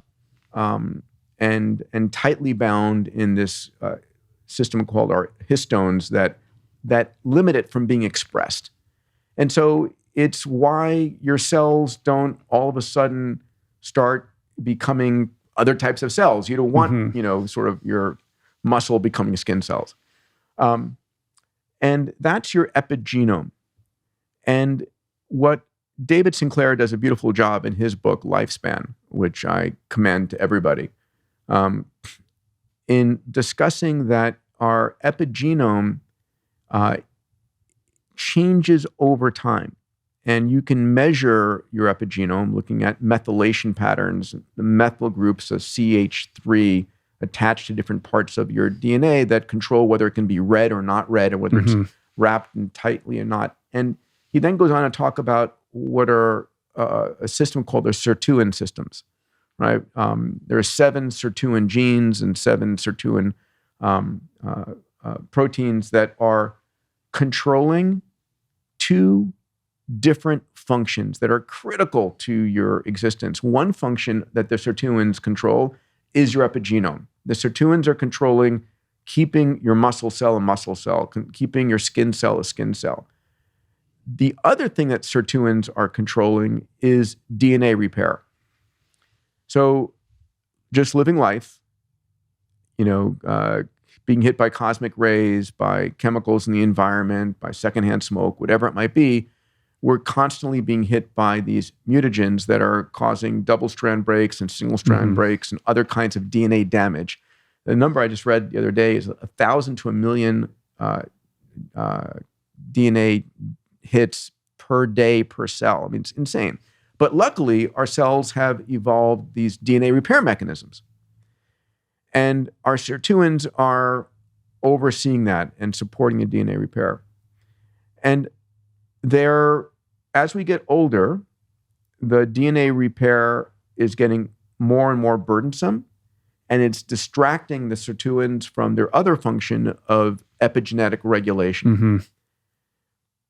and tightly bound in this system called our histones that limit it from being expressed. And so it's why your cells don't all of a sudden start becoming other types of cells. You don't want, sort of your muscle becoming skin cells. And that's your epigenome. And what David Sinclair does a beautiful job in his book, Lifespan, which I commend to everybody, in discussing that our epigenome changes over time. And you can measure your epigenome looking at methylation patterns, the methyl groups of CH3 attached to different parts of your DNA that control whether it can be read or not read, or whether it's wrapped in tightly or not. And he then goes on to talk about what are a system called the sirtuin systems, right? There are 7 sirtuin genes and 7 sirtuin proteins that are controlling 2 different functions that are critical to your existence. One function that the sirtuins control is your epigenome. The sirtuins are controlling keeping your muscle cell a muscle cell, keeping your skin cell a skin cell. The other thing that sirtuins are controlling is DNA repair. So just living life, being hit by cosmic rays, by chemicals in the environment, by secondhand smoke, whatever it might be, we're constantly being hit by these mutagens that are causing double-strand breaks and single-strand breaks and other kinds of DNA damage. The number I just read the other day is 1,000 to 1 million DNA hits per day per cell. I mean, it's insane. But luckily, our cells have evolved these DNA repair mechanisms. And our sirtuins are overseeing that and supporting the DNA repair. And as we get older, the DNA repair is getting more and more burdensome, and it's distracting the sirtuins from their other function of epigenetic regulation.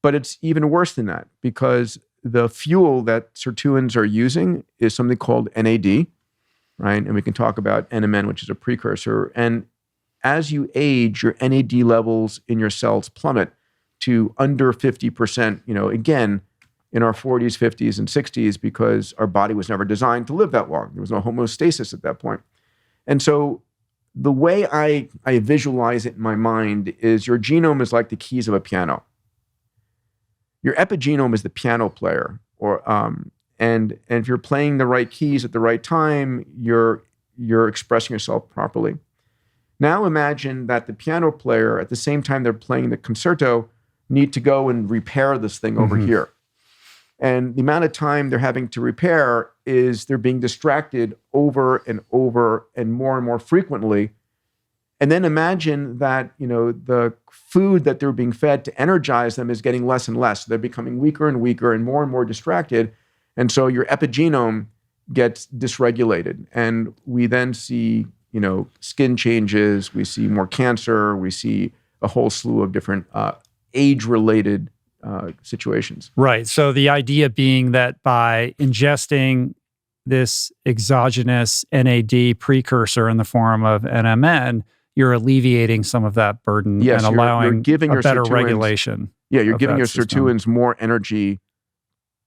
But it's even worse than that, because the fuel that sirtuins are using is something called NAD, right? And we can talk about NMN, which is a precursor. And as you age, your NAD levels in your cells plummet to under 50%, again, in our 40s, 50s, and 60s, because our body was never designed to live that long. There was no homeostasis at that point. And so the way I visualize it in my mind is your genome is like the keys of a piano. Your epigenome is the piano player, and if you're playing the right keys at the right time, you're expressing yourself properly. Now imagine that the piano player, at the same time they're playing the concerto, need to go and repair this thing over here. And the amount of time they're having to repair is they're being distracted over and more frequently. And then imagine that, the food that they're being fed to energize them is getting less and less. They're becoming weaker and weaker and more distracted. And so your epigenome gets dysregulated. And we then see, skin changes, we see more cancer, we see a whole slew of different age-related situations. Right. So the idea being that by ingesting this exogenous NAD precursor in the form of NMN, you're alleviating some of that burden and allowing you're giving a your better sirtuins, regulation. Yeah, you're giving your system. sirtuins more energy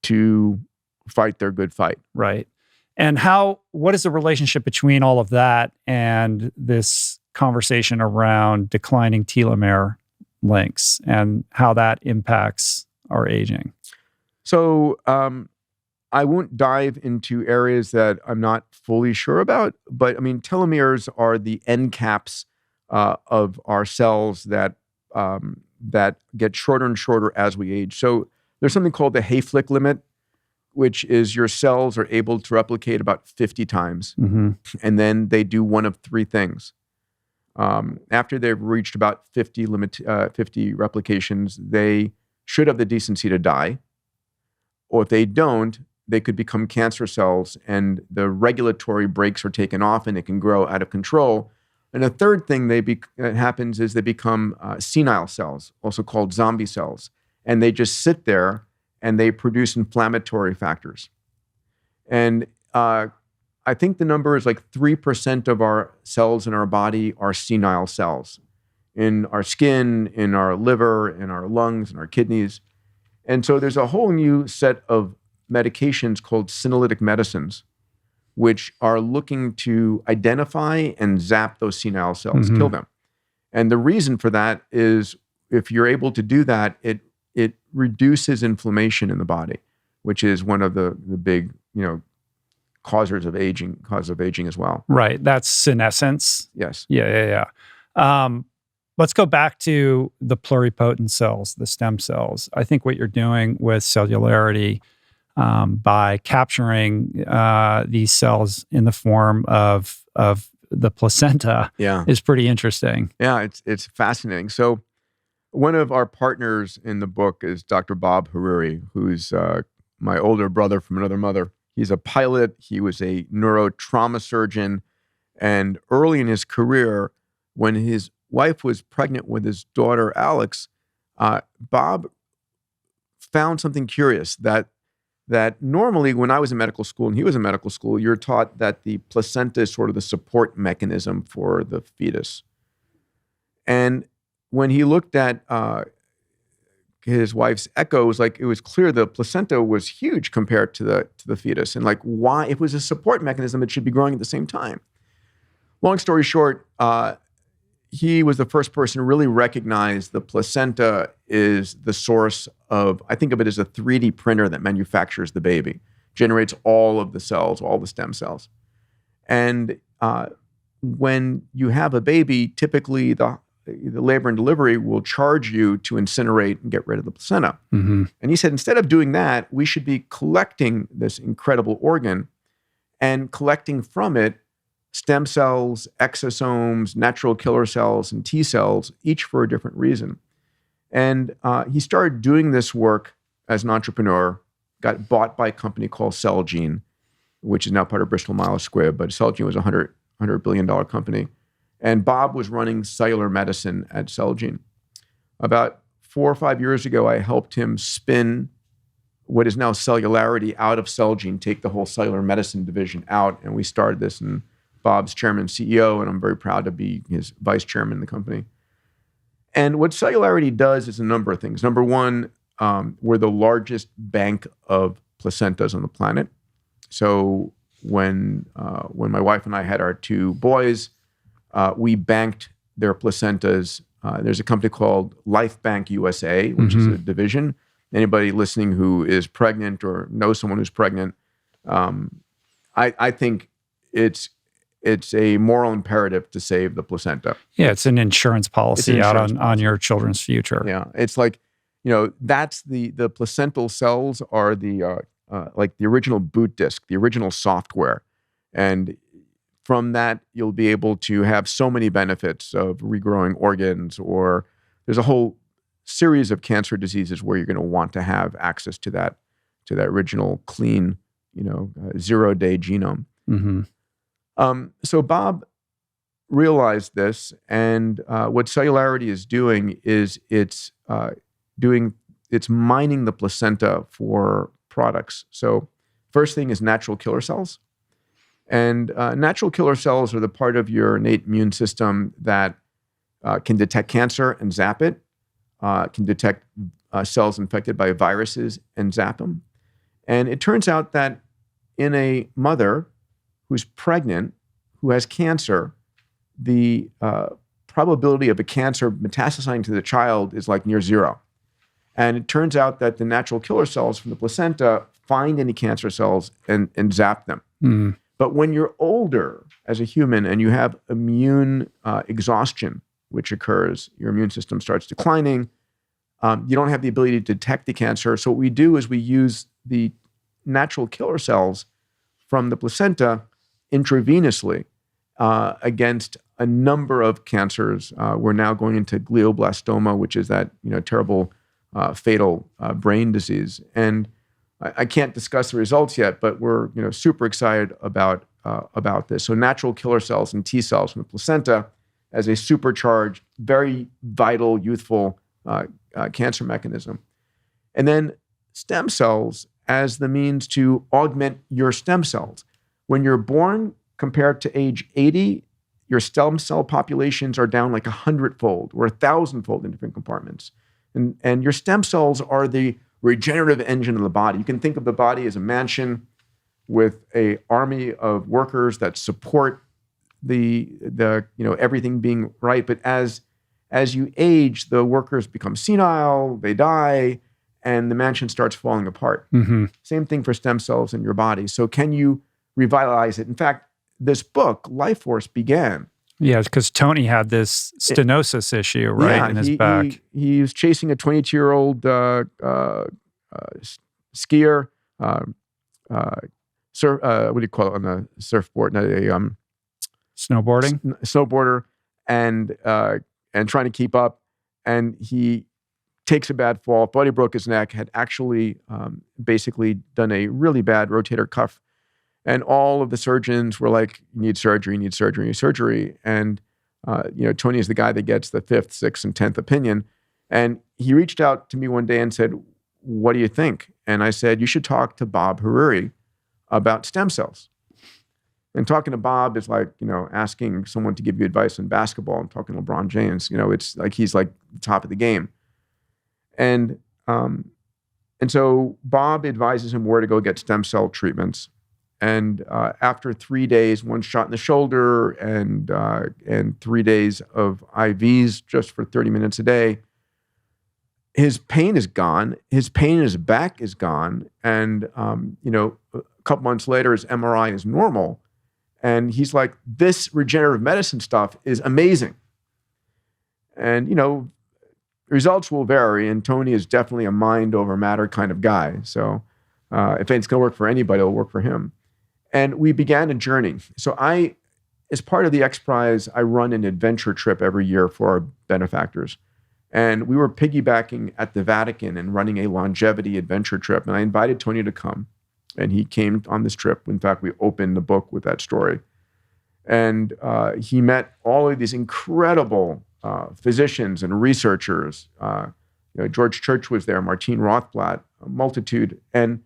to fight their good fight. Right. And what is the relationship between all of that and this conversation around declining telomere lengths and how that impacts our aging? So I won't dive into areas that I'm not fully sure about, but I mean, telomeres are the end caps of our cells that get shorter and shorter as we age. So there's something called the Hayflick limit, which is your cells are able to replicate about 50 times. And then they do one of 3 things. After they've reached about 50 replications, they should have the decency to die. Or if they don't, they could become cancer cells, and the regulatory brakes are taken off and it can grow out of control. And the third thing that happens is they become senile cells, also called zombie cells. And they just sit there and they produce inflammatory factors. And I think the number is like 3% of our cells in our body are senile cells, in our skin, in our liver, in our lungs, in our kidneys. And so there's a whole new set of medications called senolytic medicines, which are looking to identify and zap those senile cells, kill them. And the reason for that is if you're able to do that, it reduces inflammation in the body, which is one of the big, causes of aging as well. Right. That's senescence. Yes. Yeah. Let's go back to the pluripotent cells, the stem cells. I think what you're doing with cellularity by capturing these cells in the form of the placenta is pretty interesting. Yeah, it's fascinating. So one of our partners in the book is Dr. Bob Hariri, who's my older brother from another mother. He's a pilot. He was a neurotrauma surgeon. And early in his career, when his wife was pregnant with his daughter, Alex, Bob found something curious that normally when I was in medical school and he was in medical school, you're taught that the placenta is sort of the support mechanism for the fetus. And when he looked at his wife's echo, it was clear the placenta was huge compared to the fetus, and why it was a support mechanism that should be growing at the same time. Long story short, he was the first person to really recognize the placenta is the source of, I think of it as a 3D printer that manufactures the baby, generates all of the cells, all the stem cells. And when you have a baby, typically the labor and delivery will charge you to incinerate and get rid of the placenta. Mm-hmm. And he said, instead of doing that, we should be collecting this incredible organ and collecting from it stem cells, exosomes, natural killer cells, and T cells, each for a different reason. And he started doing this work as an entrepreneur, got bought by a company called Celgene, which is now part of Bristol Myers Squibb, but Celgene was a $100 billion company. And Bob was running cellular medicine at Celgene. About 4 or 5 years ago, I helped him spin what is now Cellularity out of Celgene, take the whole cellular medicine division out, and we started this, and Bob's chairman and CEO, and I'm very proud to be his vice chairman in the company. And what Cellularity does is a number of things. Number one, we're the largest bank of placentas on the planet. So when my wife and I had our 2 boys, we banked their placentas. There's a company called Life Bank USA, which is a division. Anybody listening who is pregnant or knows someone who's pregnant, I think it's a moral imperative to save the placenta. Yeah, it's an insurance policy on your children's future. Yeah, it's that's the placental cells are the the original boot disk, the original software, and from that you'll be able to have so many benefits of regrowing organs, or there's a whole series of cancer diseases where you're going to want to have access to that original clean, 0-day genome. Mm-hmm. So Bob realized this, and what Cellularity is doing is it's mining the placenta for products. So first thing is natural killer cells. And natural killer cells are the part of your innate immune system that can detect cancer and zap it, can detect cells infected by viruses and zap them. And it turns out that in a mother who's pregnant, who has cancer, the probability of a cancer metastasizing to the child is near zero. And it turns out that the natural killer cells from the placenta find any cancer cells and zap them. Mm. But when you're older as a human and you have immune exhaustion, which occurs, your immune system starts declining, you don't have the ability to detect the cancer. So what we do is we use the natural killer cells from the placenta intravenously against a number of cancers. We're now going into glioblastoma, which is that terrible fatal brain disease. And I can't discuss the results yet, but we're super excited about this. So natural killer cells and T cells from the placenta as a supercharged, very vital, youthful cancer mechanism. And then stem cells as the means to augment your stem cells. When you're born, compared to age 80, your stem cell populations are down 100-fold or 1,000-fold in different compartments. And your stem cells are the regenerative engine of the body. You can think of the body as a mansion with an army of workers that support the everything being right. But as you age, the workers become senile, they die, and the mansion starts falling apart. Mm-hmm. Same thing for stem cells in your body. So can you revitalize it? In fact, this book, Life Force, began Yeah, because Tony had this stenosis issue, right, in his back. He was chasing a 22-year-old skier, what do you call it on the surfboard? No, snowboarder, and trying to keep up. And he takes a bad fall, thought he broke his neck, had actually basically done a really bad rotator cuff. And all of the surgeons were like, you need surgery, you need surgery, you need surgery. And, Tony is the guy that gets the 5th, 6th, and 10th opinion. And he reached out to me one day and said, what do you think? And I said, you should talk to Bob Hariri about stem cells. And talking to Bob is like, asking someone to give you advice on basketball. I'm talking to LeBron James. It's like he's like the top of the game. And so Bob advises him where to go get stem cell treatments. And after 3 days, 1 shot in the shoulder and 3 days of IVs just for 30 minutes a day, his pain is gone. His pain in his back is gone. And, a couple months later, his MRI is normal. And he's like, this regenerative medicine stuff is amazing. And, results will vary. And Tony is definitely a mind over matter kind of guy. So if it's going to work for anybody, it'll work for him. And we began a journey. So as part of the XPRIZE, I run an adventure trip every year for our benefactors. And we were piggybacking at the Vatican and running a longevity adventure trip. And I invited Tony to come. And he came on this trip. In fact, we opened the book with that story. And he met all of these incredible physicians and researchers. George Church was there, Martine Rothblatt, a multitude. And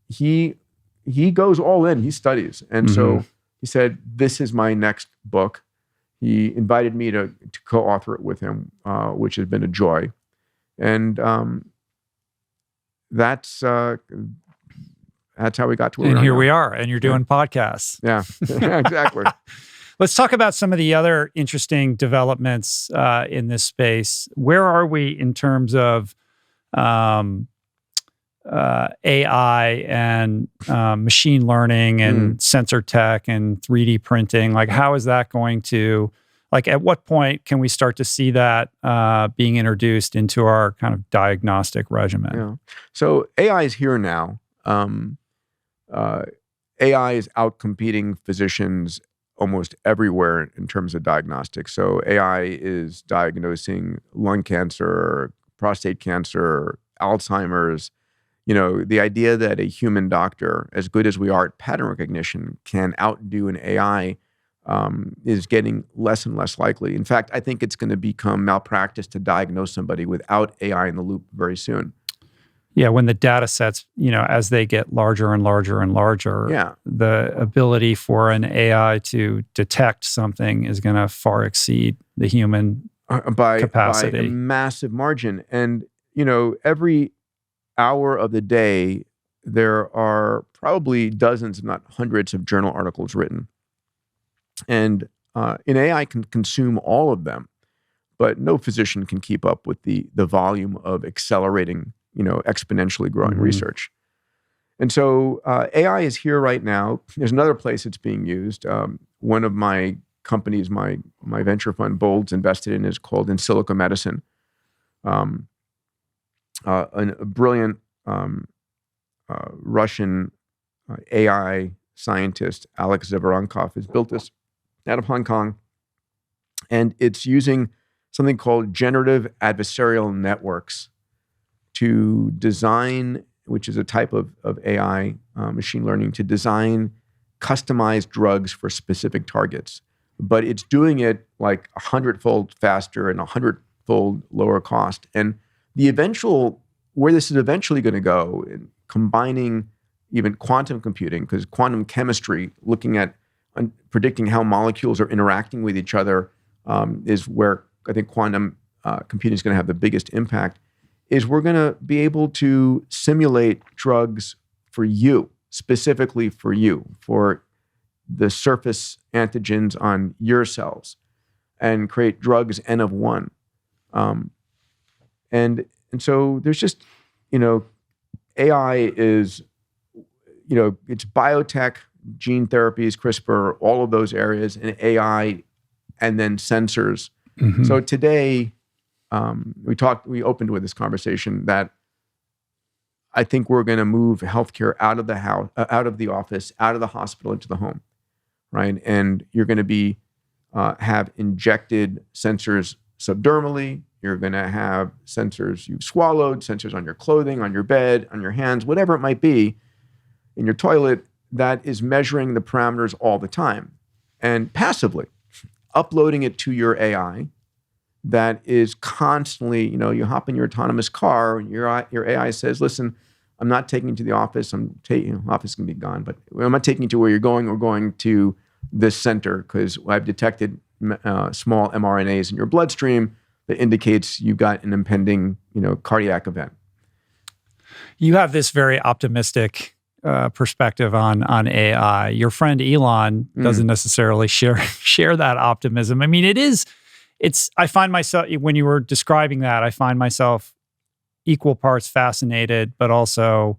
he goes all in, he studies. And so he said, this is my next book. He invited me to co-author it with him, which has been a joy. And that's how we got to where and we are here now. we are, and you're doing podcasts. Yeah, exactly. Let's talk about some of the other interesting developments in this space. Where are we in terms of AI and machine learning and sensor tech and 3D printing? Like, how is that going to, at what point can we start to see that being introduced into our kind of diagnostic regimen? Yeah. So AI is here now. AI is outcompeting physicians almost everywhere in terms of diagnostics. So AI is diagnosing lung cancer, prostate cancer, Alzheimer's. The idea that a human doctor, as good as we are at pattern recognition, can outdo an AI is getting less and less likely. In fact, I think it's going to become malpractice to diagnose somebody without AI in the loop very soon. Yeah, when the data sets, as they get larger and larger and larger, the ability for an AI to detect something is going to far exceed the human capacity. By a massive margin. And, every hour of the day, there are probably dozens, if not hundreds, of journal articles written. And an AI can consume all of them, but no physician can keep up with the volume of accelerating, exponentially growing research. And so AI is here right now. There's another place it's being used. One of my companies, my venture fund, Bold's invested in, is called In Silico Medicine. A brilliant Russian AI scientist, Alex Zeverankov, has built this out of Hong Kong. And it's using something called generative adversarial networks to design, which is a type of AI, machine learning, to design customized drugs for specific targets. But it's doing it like 100-fold faster and 100-fold lower cost. And where this is eventually going to go, in combining even quantum computing, because quantum chemistry, looking at predicting how molecules are interacting with each other, is where I think quantum computing is going to have the biggest impact, is we're going to be able to simulate drugs for you, specifically for you, for the surface antigens on your cells, and create drugs N of 1. And so there's just, AI is, it's biotech, gene therapies, CRISPR, all of those areas, and AI and then sensors. So today, we opened with this conversation that I think we're going to move healthcare out of the house, out of the office, out of the hospital into the home, right? And you're going to have injected sensors subdermally. You're going to have sensors you've swallowed, sensors on your clothing, on your bed, on your hands, whatever it might be, in your toilet, that is measuring the parameters all the time and passively uploading it to your AI that is constantly, you hop in your autonomous car, your AI says, listen, I'm not taking you to the office. Office can be gone, but I'm not taking you to where you're going. We're going to this center because I've detected small mRNAs in your bloodstream that indicates you've got an impending, cardiac event. You have this very optimistic perspective on AI. Your friend Elon doesn't necessarily share that optimism. I mean, I find myself, when you were describing that, I find myself equal parts fascinated, but also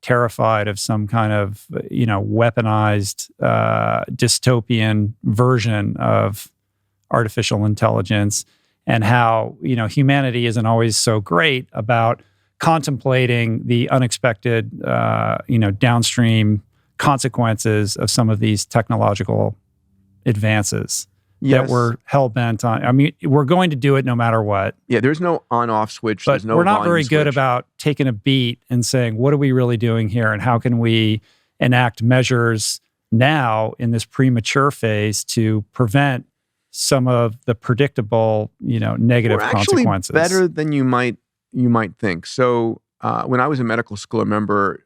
terrified of some kind of, weaponized dystopian version of artificial intelligence, and how, humanity isn't always so great about contemplating the unexpected, downstream consequences of some of these technological advances. Yes. That we're hell-bent on. I mean, we're going to do it no matter what. Yeah, there's no on-off switch. But there's no we're not very switch. good about taking a beat and saying, what are we really doing here? And how can we enact measures now in this premature phase to prevent some of the predictable, negative consequences? We're actually better than you might think. So when I was in medical school, I remember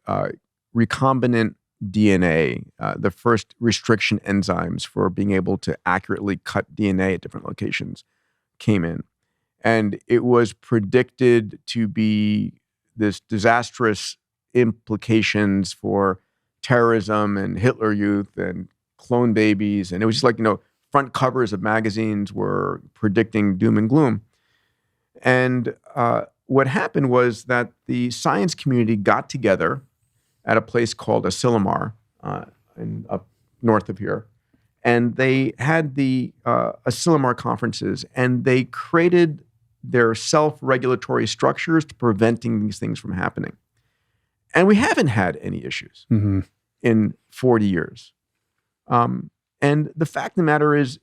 recombinant DNA, the first restriction enzymes for being able to accurately cut DNA at different locations came in. And it was predicted to be this disastrous implications for terrorism and Hitler Youth and clone babies. And it was just like, front covers of magazines were predicting doom and gloom. And what happened was that the science community got together at a place called Asilomar, up north of here. And they had the Asilomar conferences, and they created their self-regulatory structures to preventing these things from happening. And we haven't had any issues in 40 years. And the fact of the matter is,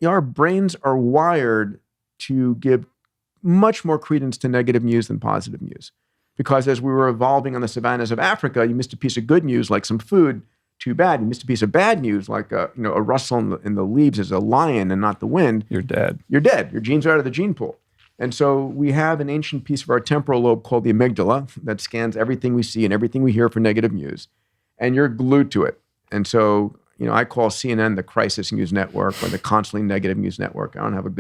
our brains are wired to give much more credence to negative news than positive news. Because as we were evolving on the savannas of Africa, you missed a piece of good news like some food, too bad. You missed a piece of bad news like a rustle in the leaves as a lion and not the wind. You're dead. You're dead. Your genes are out of the gene pool. And so we have an ancient piece of our temporal lobe called the amygdala that scans everything we see and everything we hear for negative news. And you're glued to it. And so, I call CNN the crisis news network or the constantly negative news network. I don't have a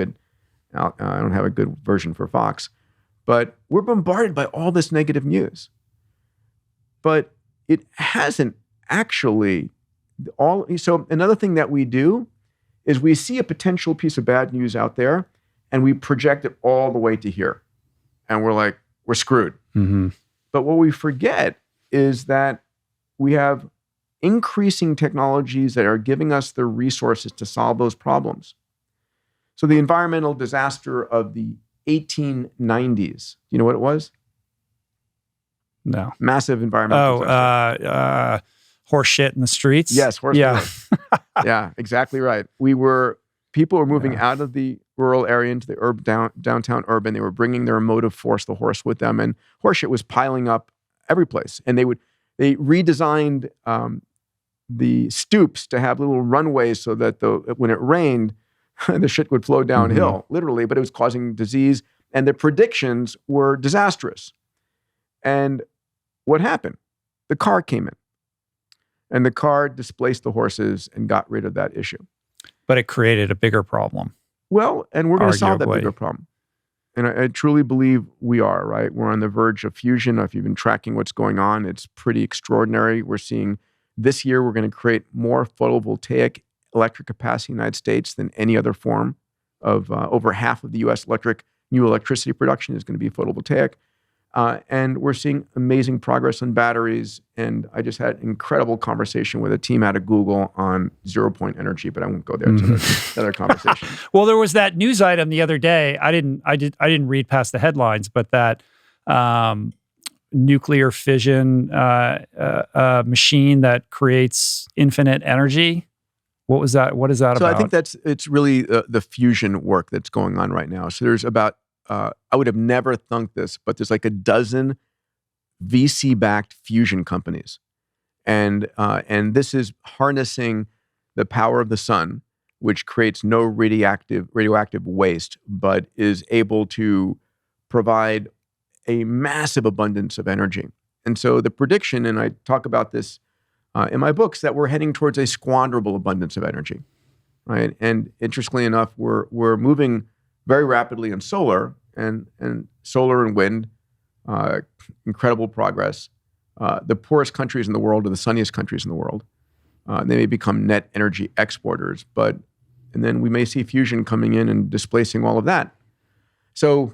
good version for Fox. But we're bombarded by all this negative news. But it hasn't actually so another thing that we do is we see a potential piece of bad news out there and we project it all the way to here. And we're like, we're screwed. But what we forget is that we have increasing technologies that are giving us the resources to solve those problems. So the environmental disaster of the 1890s. You know what it was? No. Massive environmental disaster. Horse shit in the streets? Yes, horse shit. Yeah, exactly right. People were moving out of the rural area into the downtown urban. They were bringing their motive force, the horse, with them, and horse shit was piling up every place. And they redesigned the stoops to have little runways so that when it rained, the shit would flow downhill, literally, but it was causing disease. And the predictions were disastrous. And what happened? The car came in. And the car displaced the horses and got rid of that issue. But it created a bigger problem. Well, and we're going to solve that bigger problem. And I truly believe we are, right? We're on the verge of fusion. If you've been tracking what's going on, it's pretty extraordinary. We're seeing this year, we're going to create more photovoltaic electric capacity in the United States than any other form of over half of the U.S. new electricity production is going to be photovoltaic. And we're seeing amazing progress on batteries. And I just had an incredible conversation with a team out of Google on 0-point energy, but I won't go there. It's another conversation. Well, there was that news item the other day. I didn't read past the headlines, but that nuclear fission machine that creates infinite energy. What was that? What is that about? So I think it's really the fusion work that's going on right now. So there's about, I would have never thunk this, but there's like a dozen VC-backed fusion companies. And this is harnessing the power of the sun, which creates no radioactive waste, but is able to provide a massive abundance of energy. And so the prediction, and I talk about this in my books, that we're heading towards a squanderable abundance of energy, right? And interestingly enough, we're moving very rapidly in solar and solar and wind, incredible progress. The poorest countries in the world are the sunniest countries in the world. They may become net energy exporters, and then we may see fusion coming in and displacing all of that. So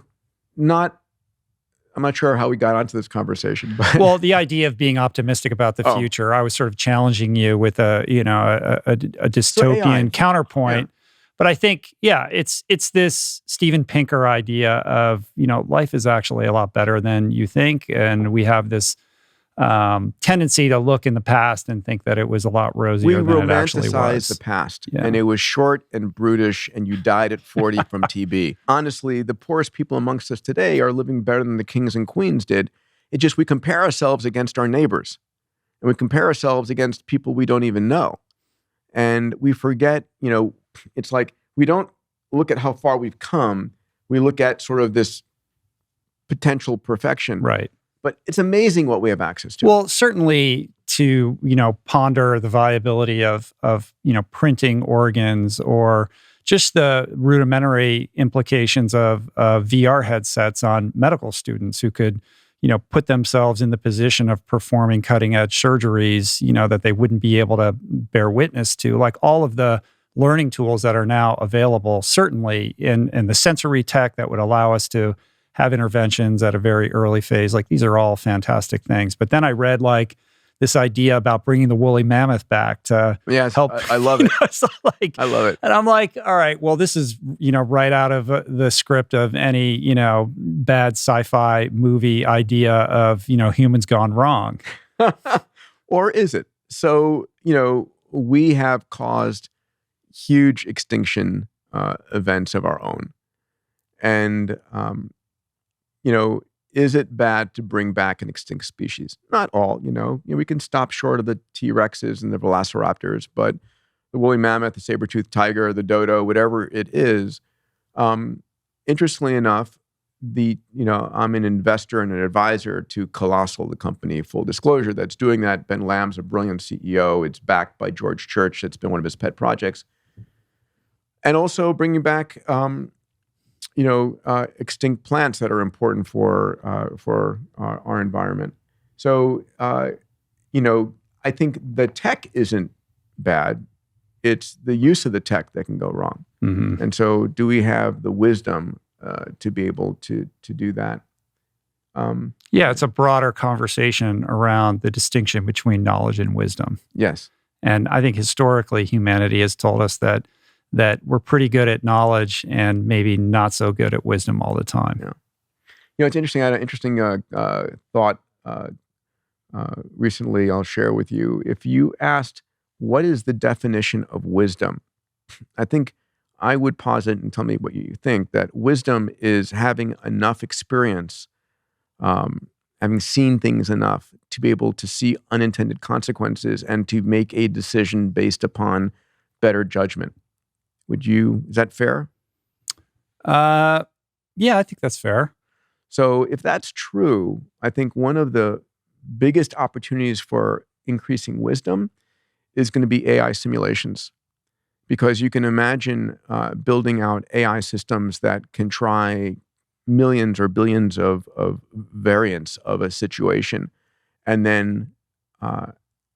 I'm not sure how we got onto this conversation. But well, the idea of being optimistic about the future, I was sort of challenging you with a dystopian counterpoint. Yeah. But I think, it's this Steven Pinker idea of, life is actually a lot better than you think. And we have this tendency to look in the past and think that it was a lot rosier than it actually was. We romanticize the past, and it was short and brutish, and you died at 40 from TB. Honestly, the poorest people amongst us today are living better than the kings and queens did. It's just we compare ourselves against our neighbors, and we compare ourselves against people we don't even know. And we forget, it's like we don't look at how far we've come. We look at sort of this potential perfection. Right. But it's amazing what we have access to. Well, certainly to, ponder the viability of printing organs, or just the rudimentary implications of VR headsets on medical students who could, put themselves in the position of performing cutting edge surgeries, that they wouldn't be able to bear witness to. Like all of the learning tools that are now available, certainly in the sensory tech that would allow us to have interventions at a very early phase. Like these are all fantastic things. But then I read this idea about bringing the woolly mammoth back to help. I love it. I love it. And I'm like, all right, well, this is, right out of the script of any, bad sci-fi movie idea of, humans gone wrong. Or is it? So, we have caused huge extinction events of our own. And, is it bad to bring back an extinct species? Not all, we can stop short of the T-Rexes and the velociraptors, but the woolly mammoth, the saber-toothed tiger, the dodo, whatever it is, interestingly enough, I'm an investor and an advisor to Colossal, the company, full disclosure, that's doing that. Ben Lamb's a brilliant CEO. It's backed by George Church. It's been one of his pet projects. And also bringing back, extinct plants that are important for our environment. So, I think the tech isn't bad. It's the use of the tech that can go wrong. Mm-hmm. And so do we have the wisdom to be able to do that? It's a broader conversation around the distinction between knowledge and wisdom. Yes. And I think historically humanity has told us that we're pretty good at knowledge and maybe not so good at wisdom all the time. Yeah. It's interesting. I had an interesting thought recently I'll share with you. If you asked, what is the definition of wisdom? I think I would posit, and tell me what you think, that wisdom is having enough experience, having seen things enough to be able to see unintended consequences and to make a decision based upon better judgment. Is that fair? I think that's fair. So if that's true, I think one of the biggest opportunities for increasing wisdom is going to be AI simulations. Because you can imagine building out AI systems that can try millions or billions of variants of a situation. And then,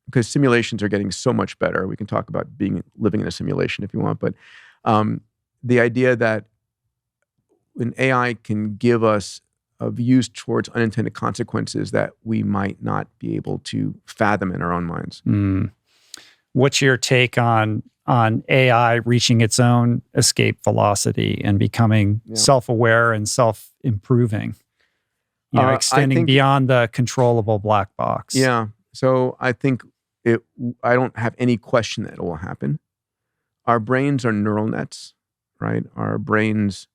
because simulations are getting so much better, we can talk about living in a simulation if you want, but the idea that an AI can give us of use towards unintended consequences that we might not be able to fathom in our own minds. What's your take on AI reaching its own escape velocity and becoming self-aware and self-improving? Extending beyond the controllable black box. Yeah. So I think I don't have any question that it will happen. Our brains are neural nets, right? Our brains,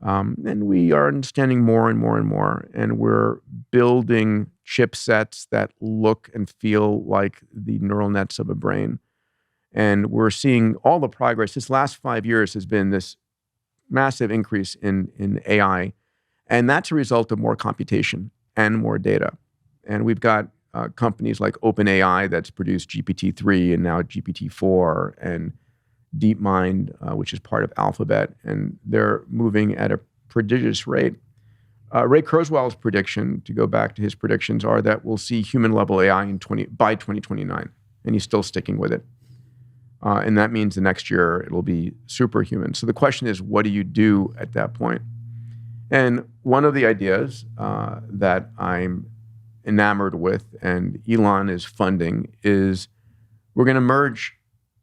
and we are understanding more and more and more, and we're building chipsets that look and feel like the neural nets of a brain. And we're seeing all the progress. This last 5 years has been this massive increase in AI. And that's a result of more computation and more data. And we've got companies like OpenAI that's produced GPT-3 and now GPT-4 and DeepMind, which is part of Alphabet. And they're moving at a prodigious rate. Ray Kurzweil's prediction, to go back to his predictions, are that we'll see human-level AI by 2029. And he's still sticking with it. And that means the next year it'll be superhuman. So the question is, what do you do at that point? And one of the ideas that I'm enamored with and Elon is funding is we're going to merge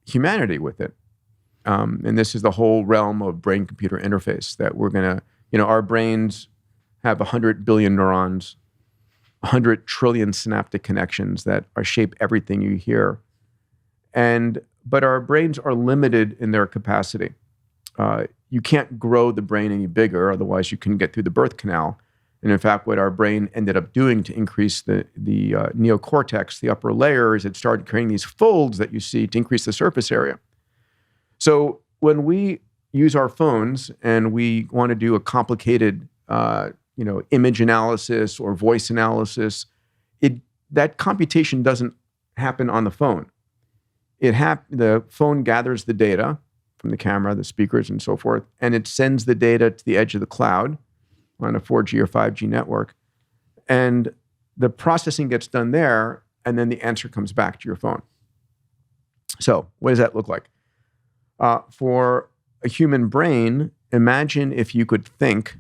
humanity with it. And this is the whole realm of brain-computer interface that we're going to, our brains have 100 billion neurons, 100 trillion synaptic connections that shape everything you hear. But our brains are limited in their capacity. You can't grow the brain any bigger, otherwise you couldn't get through the birth canal. And in fact, what our brain ended up doing to increase the neocortex, the upper layer, is it started creating these folds that you see to increase the surface area. So when we use our phones and we want to do a complicated, image analysis or voice analysis, that computation doesn't happen on the phone. The phone gathers the data from the camera, the speakers, and so forth, and it sends the data to the edge of the cloud on a 4G or 5G network. And the processing gets done there, and then the answer comes back to your phone. So what does that look like? For a human brain, imagine if you could think,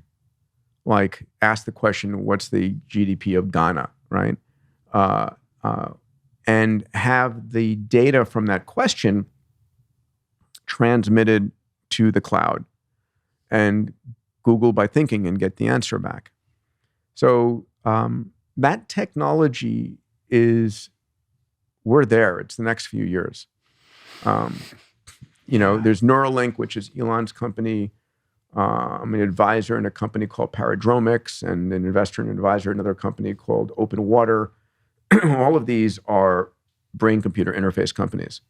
like ask the question, what's the GDP of Ghana, right? And have the data from that question transmitted to the cloud and Google by thinking and get the answer back. So that technology we're there. It's the next few years. There's Neuralink, which is Elon's company. I'm an advisor in a company called Paradromics and an investor and advisor in another company called Open Water. All of these are brain-computer interface companies.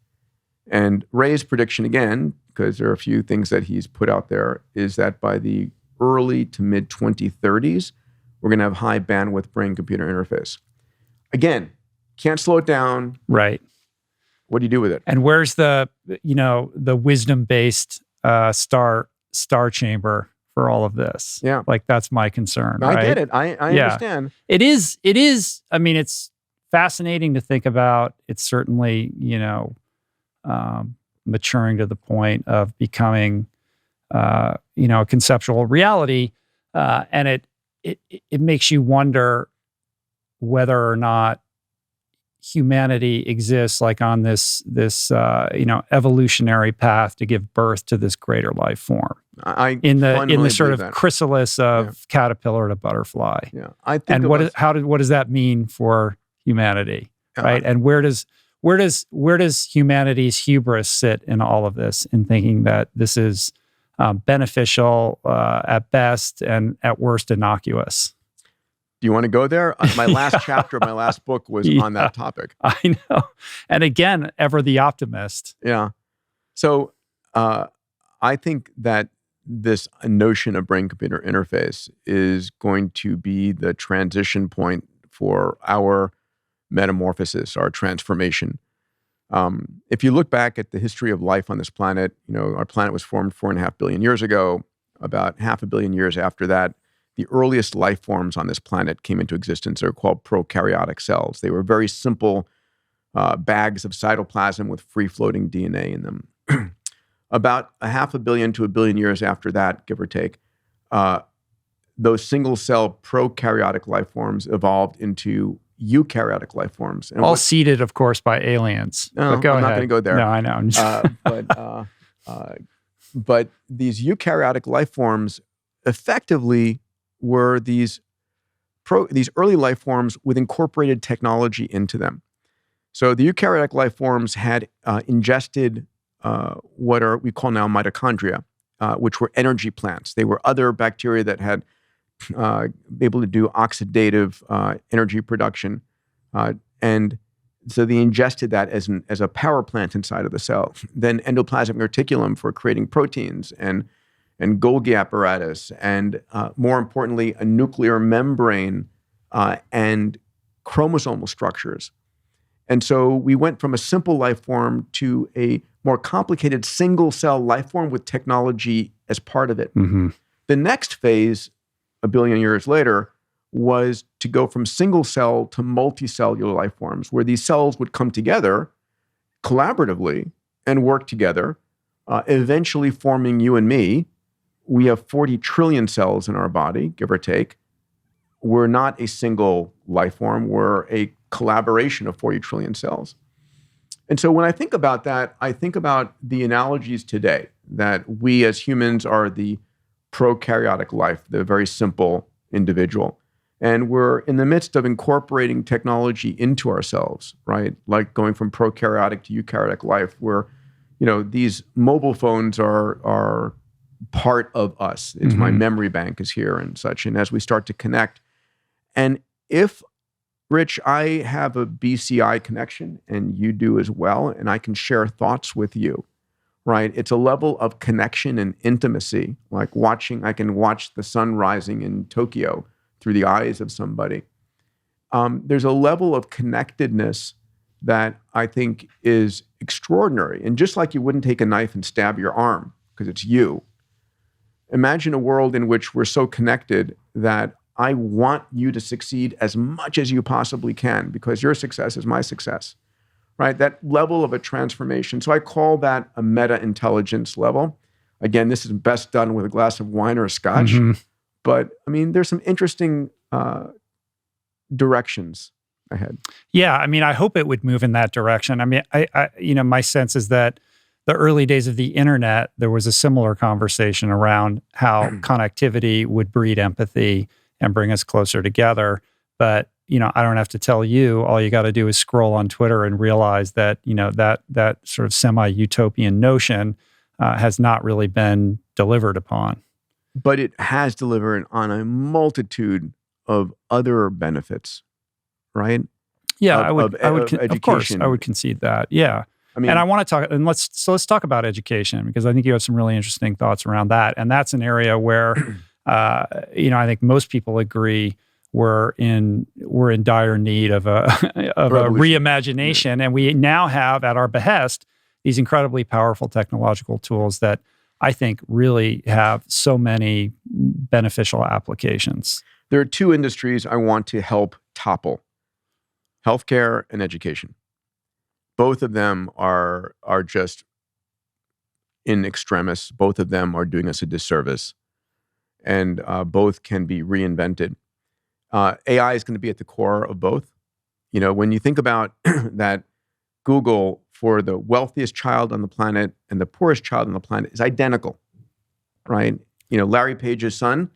And Ray's prediction, again, because there are a few things that he's put out there, is that by the early to mid-2030s, we're going to have high bandwidth brain-computer interface. Again, can't slow it down. Right. What do you do with it? And where's the wisdom-based star chamber for all of this? Yeah. Like, that's my concern. I right? get it. I understand. It is, I mean, it's fascinating to think about. It's certainly, maturing to the point of becoming, a conceptual reality. And it makes you wonder whether or not humanity exists like on this evolutionary path to give birth to this greater life form. In the sort of chrysalis of caterpillar to butterfly. Yeah, what does that mean for humanity, right? And where does humanity's hubris sit in all of this, in thinking that this is beneficial at best and at worst innocuous? Do you want to go there? My last chapter of my last book was on that topic. I know. And again, ever the optimist. Yeah. So I think that this notion of brain-computer interface is going to be the transition point for our metamorphosis, our transformation. If you look back at the history of life on this planet, our planet was formed 4.5 billion years ago. About 500 million years after that, the earliest life forms on this planet came into existence. They're called prokaryotic cells. They were very simple bags of cytoplasm with free-floating DNA in them. About 500 million to 1 billion years after that, give or take, those single-cell prokaryotic life forms evolved into eukaryotic life forms. And all seeded, of course, by aliens. No, but go I'm ahead. not going to go there. No, I know. But these eukaryotic life forms effectively were these early life forms with incorporated technology into them. So the eukaryotic life forms had ingested what we call now mitochondria, which were energy plants. They were other bacteria that had able to do oxidative energy production, and so they ingested that as a power plant inside of the cell. Then endoplasmic reticulum for creating proteins and Golgi apparatus, and more importantly, a nuclear membrane and chromosomal structures. And so we went from a simple life form to a more complicated single-cell life form with technology as part of it. Mm-hmm. The next phase, a billion years later, was to go from single-cell to multicellular life forms, where these cells would come together collaboratively and work together, eventually forming you and me. We have 40 trillion cells in our body, give or take. We're not a single life form. We're a collaboration of 40 trillion cells. And so when I think about that, I think about the analogies today that we as humans are the prokaryotic life, the very simple individual. And we're in the midst of incorporating technology into ourselves, right? Like going from prokaryotic to eukaryotic life, where, these mobile phones are part of us. It's my memory bank is here and such. And as we start to connect, and if, Rich, I have a BCI connection and you do as well, and I can share thoughts with you, right? It's a level of connection and intimacy, like I can watch the sun rising in Tokyo through the eyes of somebody. There's a level of connectedness that I think is extraordinary. And just like you wouldn't take a knife and stab your arm because it's you, imagine a world in which we're so connected that I want you to succeed as much as you possibly can because your success is my success, right? That level of a transformation. So I call that a meta-intelligence level. Again, this is best done with a glass of wine or a scotch. Mm-hmm. But I mean, there's some interesting directions ahead. Yeah, I mean, I hope it would move in that direction. I mean, I my sense is that the early days of the internet, there was a similar conversation around how connectivity would breed empathy and bring us closer together. But, I don't have to tell you, all you got to do is scroll on Twitter and realize that, that sort of semi-utopian notion has not really been delivered upon. But it has delivered on a multitude of other benefits, right? Yeah, education. Of course, I would concede that. Yeah. I mean, and I want to talk, and let's talk about education, because I think you have some really interesting thoughts around that. And that's an area where, I think most people agree we're in dire need of a reimagination. And we now have at our behest these incredibly powerful technological tools that I think really have so many beneficial applications. There are two industries I want to help topple: healthcare and education. Both of them are just in extremis. Both of them are doing us a disservice, and both can be reinvented. AI is going to be at the core of both. When you think about that, Google, for the wealthiest child on the planet and the poorest child on the planet, is identical, right? Larry Page's son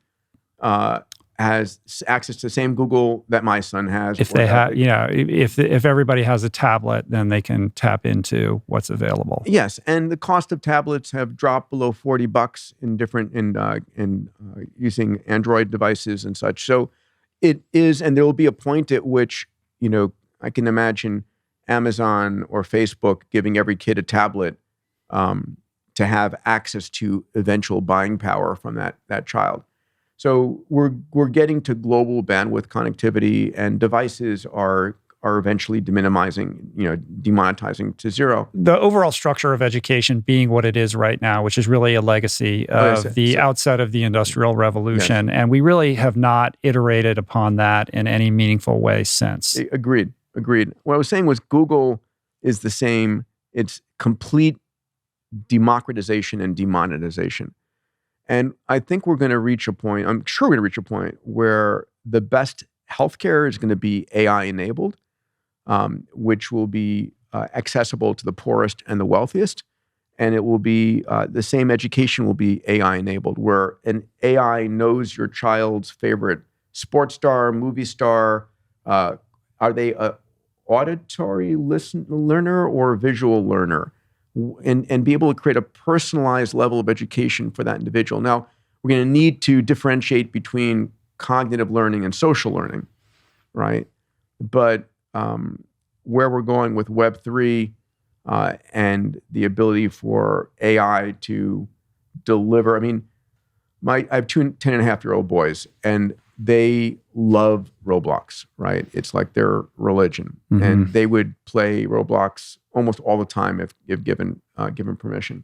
has access to the same Google that my son has. If they have, if everybody has a tablet, then they can tap into what's available. Yes, and the cost of tablets have dropped below $40 in using Android devices and such. So it is, and there will be a point at which I can imagine Amazon or Facebook giving every kid a tablet to have access to eventual buying power from that child. So we're getting to global bandwidth connectivity, and devices are eventually demonetizing to zero. The overall structure of education being what it is right now, which is really a legacy of the outset of the Industrial Revolution, yes. And we really have not iterated upon that in any meaningful way since. Agreed. What I was saying was Google is the same. It's complete democratization and demonetization. And I think we're going to reach a point, I'm sure we're going to reach a point where the best healthcare is going to be AI enabled, which will be accessible to the poorest and the wealthiest. And it will be, the same education will be AI enabled, where an AI knows your child's favorite sports star, movie star. Are they a auditory learner or a visual learner? And be able to create a personalized level of education for that individual. Now, we're going to need to differentiate between cognitive learning and social learning, right? But where we're going with Web3 and the ability for AI to deliver, I mean, I have two 10-and-a-half-year-old boys, and they love Roblox, right? It's like their religion. Mm-hmm. And they would play Roblox almost all the time if given permission.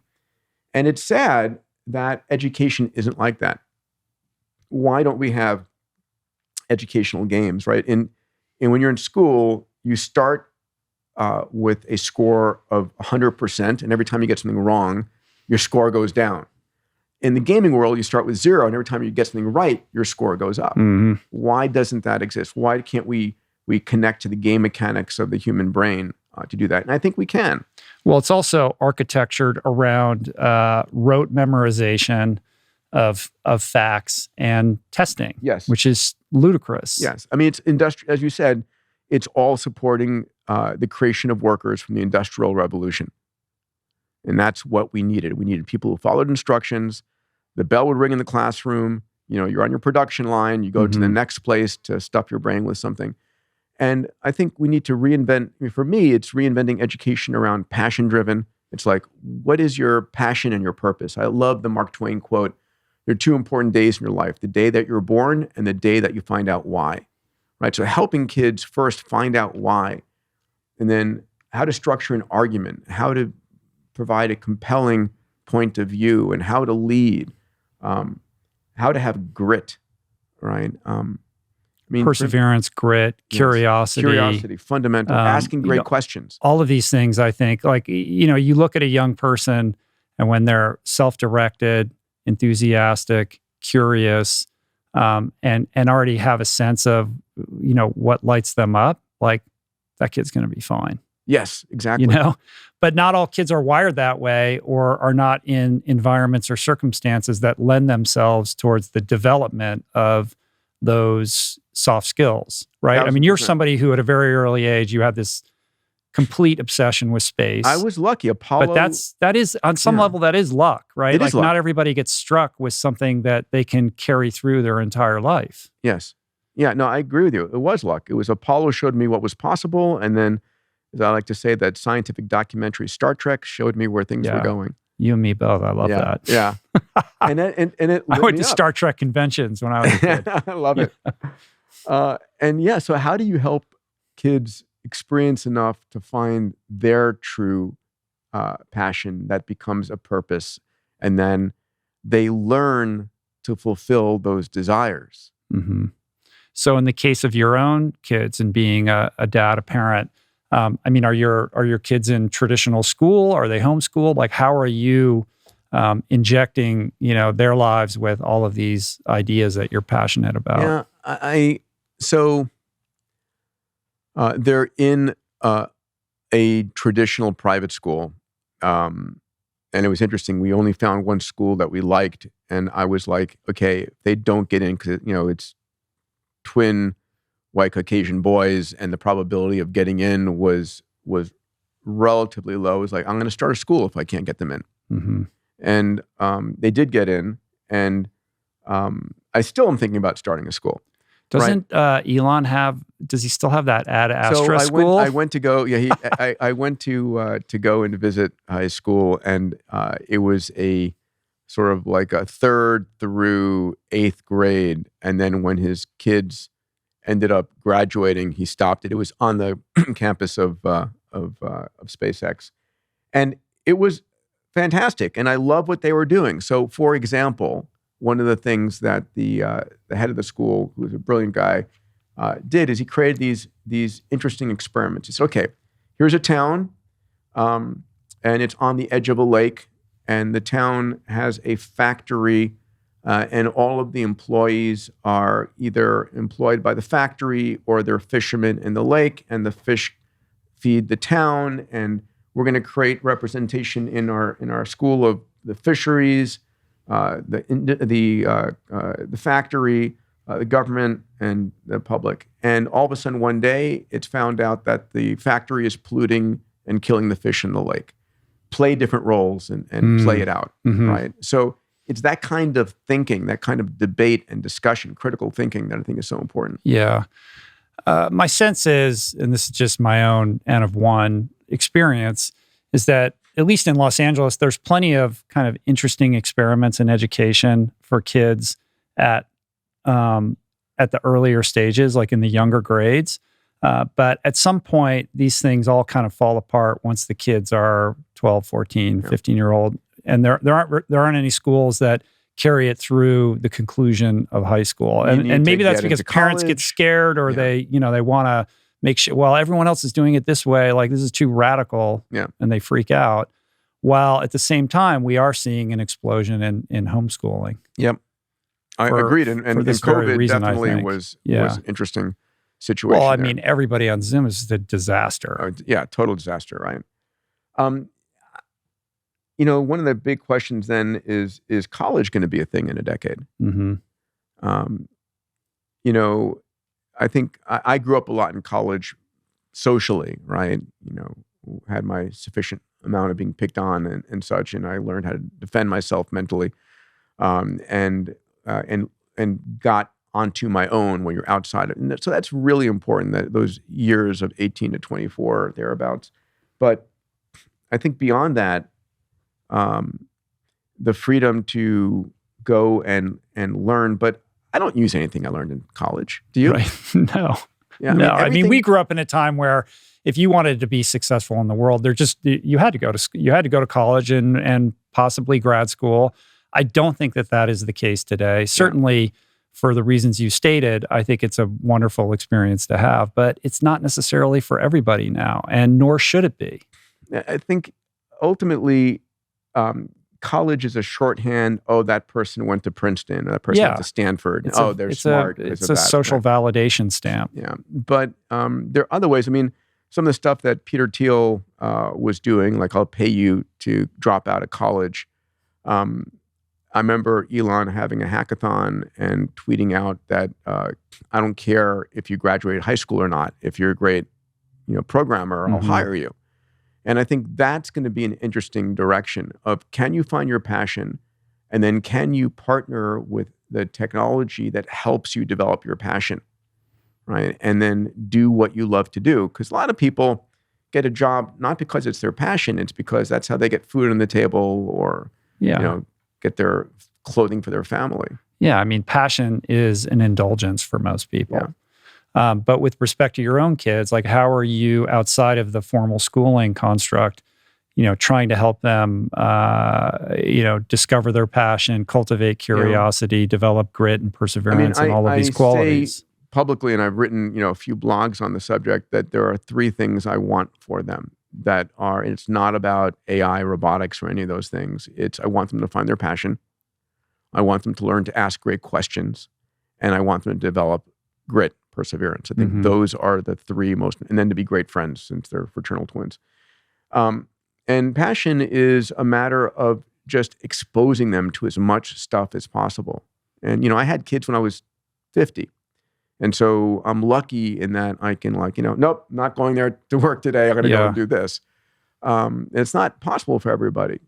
And it's sad that education isn't like that. Why don't we have educational games, right? And when you're in school, you start with a score of 100%, and every time you get something wrong, your score goes down. In the gaming world, you start with 0, and every time you get something right, your score goes up. Mm-hmm. Why doesn't that exist? Why can't we connect to the game mechanics of the human brain to do that? And I think we can. Well, it's also architectured around rote memorization of facts and testing. Yes, which is ludicrous. Yes, I mean, it's as you said, it's all supporting the creation of workers from the Industrial Revolution. And that's what we needed. We needed people who followed instructions. The bell would ring in the classroom. You know, you're on your production line. You go to the next place to stuff your brain with something. And I think we need to reinvent. I mean, for me, it's reinventing education around passion-driven. It's like, what is your passion and your purpose? I love the Mark Twain quote. There are 2 important days in your life: the day that you're born and the day that you find out why. Right? So helping kids first find out why, and then how to structure an argument, how to provide a compelling point of view, and how to lead, how to have grit, right? I mean, perseverance, grit, curiosity, fundamental, asking great questions. All of these things, I think, like, you look at a young person, and when they're self-directed, enthusiastic, curious, and already have a sense of, what lights them up, like, that kid's going to be fine. Yes, exactly. But not all kids are wired that way, or are not in environments or circumstances that lend themselves towards the development of those soft skills, right? 1,000%. I mean, you're somebody who at a very early age, you had this complete obsession with space. I was lucky. Apollo. But that is on some level, that is luck, right? It is luck. Not everybody gets struck with something that they can carry through their entire life. Yes. Yeah, no, I agree with you. It was luck. It was Apollo showed me what was possible, and then, as I like to say, that scientific documentary Star Trek showed me where things were going. You and me both. I love that. Yeah. and it I went to Star Trek conventions when I was a kid. I love it. So how do you help kids experience enough to find their true passion that becomes a purpose, and then they learn to fulfill those desires? Mm-hmm. So in the case of your own kids and being a dad, a parent, I mean, are your kids in traditional school? Are they homeschooled? Like, how are you injecting, their lives with all of these ideas that you're passionate about? Yeah, so they're in a traditional private school, and it was interesting. We only found one school that we liked, and I was like, okay, if they don't get in, because it's twin white Caucasian boys, and the probability of getting in was relatively low. It was like, I'm going to start a school if I can't get them in. Mm-hmm. And they did get in, and I still am thinking about starting a school. Doesn't Elon does he still have that Ad Astra school? I went to go, I went to go and visit his school, and it was a sort of like a 3rd through 8th grade. And then when his kids ended up graduating, he stopped it. It was on the campus of SpaceX, and it was fantastic. And I love what they were doing. So, for example, one of the things that the head of the school, who was a brilliant guy, did is he created these interesting experiments. He said, "Okay, here's a town, and it's on the edge of a lake, and the town has a factory and all of the employees are either employed by the factory or they're fishermen in the lake, and the fish feed the town. And we're going to create representation in our school of the fisheries, the factory, the government, and the public. And all of a sudden, one day, it's found out that the factory is polluting and killing the fish in the lake. Play different roles and play it out, right? So it's that kind of thinking, that kind of debate and discussion, critical thinking, that I think is so important. Yeah. My sense is, and this is just my own N of one experience, is that at least in Los Angeles, there's plenty of kind of interesting experiments in education for kids at the earlier stages, like in the younger grades. But at some point, these things all kind of fall apart once the kids are 12, 14, 15-year-old. And there aren't any schools that carry it through the conclusion of high school. And maybe that's because parents get scared, or they want to make sure, well, everyone else is doing it this way, like this is too radical, and they freak out. While at the same time, we are seeing an explosion in homeschooling. Yep. I agreed. And COVID reason, definitely was an interesting situation. Well, I mean, everybody on Zoom is a disaster. Total disaster, right? One of the big questions then is college going to be a thing in a decade? I think I grew up a lot in college socially, right? Had my sufficient amount of being picked on and such, and I learned how to defend myself mentally, and got onto my own when you're outside. And so that's really important, that those years of 18 to 24, thereabouts. But I think beyond that, the freedom to go and learn, but I don't use anything I learned in college. Do you? Right. No. Yeah, no. I mean, we grew up in a time where if you wanted to be successful in the world, you had to go to college and possibly grad school. I don't think that is the case today. Certainly, for the reasons you stated, I think it's a wonderful experience to have, but it's not necessarily for everybody now, and nor should it be. I think ultimately, college is a shorthand. Oh, that person went to Princeton, or that person went to Stanford. They're smart. It's a social validation stamp. Yeah, but there are other ways. I mean, some of the stuff that Peter Thiel was doing, like I'll pay you to drop out of college. I remember Elon having a hackathon and tweeting out that I don't care if you graduated high school or not. If you're a great, programmer, I'll hire you. And I think that's going to be an interesting direction of, can you find your passion, and then can you partner with the technology that helps you develop your passion, right? And then do what you love to do. Because a lot of people get a job not because it's their passion, it's because that's how they get food on the table, or get their clothing for their family. Yeah, I mean, passion is an indulgence for most people. Yeah. But with respect to your own kids, like, how are you, outside of the formal schooling construct, trying to help them, discover their passion, cultivate curiosity, develop grit and perseverance, and all of these qualities? Say publicly, and I've written, a few blogs on the subject, that there are 3 things I want for them. It's not about AI, robotics, or any of those things. I want them to find their passion. I want them to learn to ask great questions, and I want them to develop grit, perseverance. I think those are the 3 most, and then to be great friends, since they're fraternal twins. And passion is a matter of just exposing them to as much stuff as possible. And, I had kids when I was 50. And so I'm lucky in that I can, nope, not going there to work today. I'm going to go and do this. It's not possible for everybody.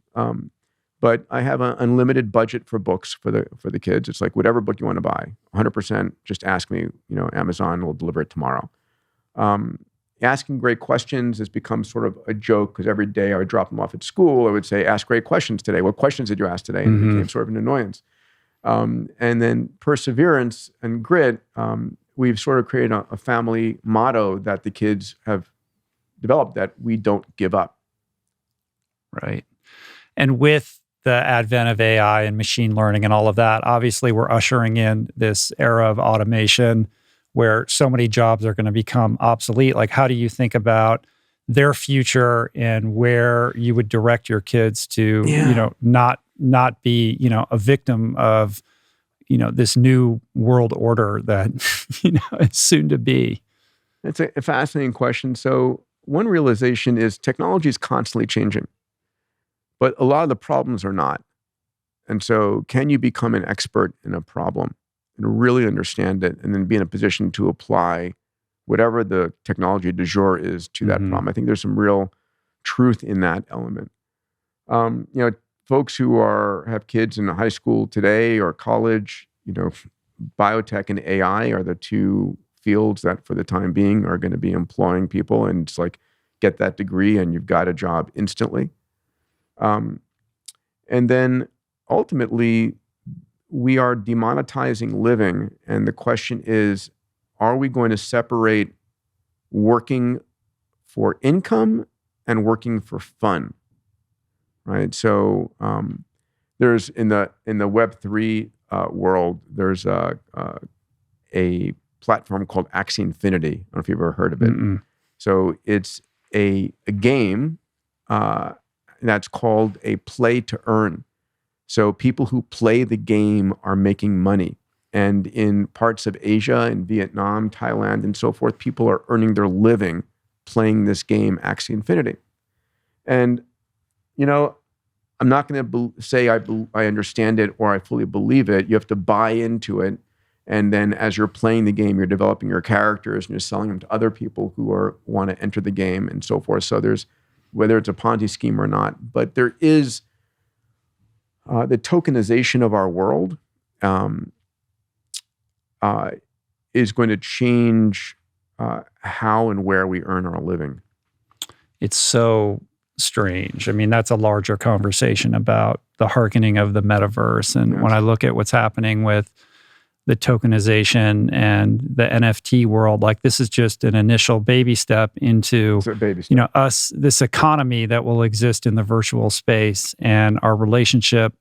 But I have an unlimited budget for books for the kids. It's like, whatever book you want to buy, 100%, just ask me, Amazon will deliver it tomorrow. Asking great questions has become sort of a joke, because every day I would drop them off at school. I would say, ask great questions today. What questions did you ask today? And it became sort of an annoyance. And then perseverance and grit, we've sort of created a family motto that the kids have developed, that we don't give up. Right. And with the advent of AI and machine learning and all of that, obviously we're ushering in this era of automation where so many jobs are going to become obsolete. Like, how do you think about their future and where you would direct your kids to, not be, a victim of this new world order that is soon to be? It's a fascinating question. So one realization is technology is constantly changing, but a lot of the problems are not. And so can you become an expert in a problem and really understand it and then be in a position to apply whatever the technology du jour is to that problem? I think there's some real truth in that element. Folks who have kids in high school today or college, biotech and AI are the two fields that for the time being are going to be employing people. And it's like, get that degree and you've got a job instantly. And then ultimately, we are demonetizing living. And the question is, are we going to separate working for income and working for fun? Right. So there's in the Web3 world, there's a platform called Axie Infinity. I don't know if you've ever heard of it. So it's a game that's called a play to earn. So people who play the game are making money. And in parts of Asia and Vietnam, Thailand, and so forth, people are earning their living playing this game, Axie Infinity. And I'm not going to say I understand it or I fully believe it. You have to buy into it. And then as you're playing the game, you're developing your characters and you're selling them to other people who want to enter the game and so forth. So there's, whether it's a Ponzi scheme or not, but there is the tokenization of our world is going to change how and where we earn our living. It's so strange. I mean, that's a larger conversation about the hearkening of the metaverse. And when I look at what's happening with the tokenization and the NFT world, like this is just an initial baby step into, this economy that will exist in the virtual space and our relationship,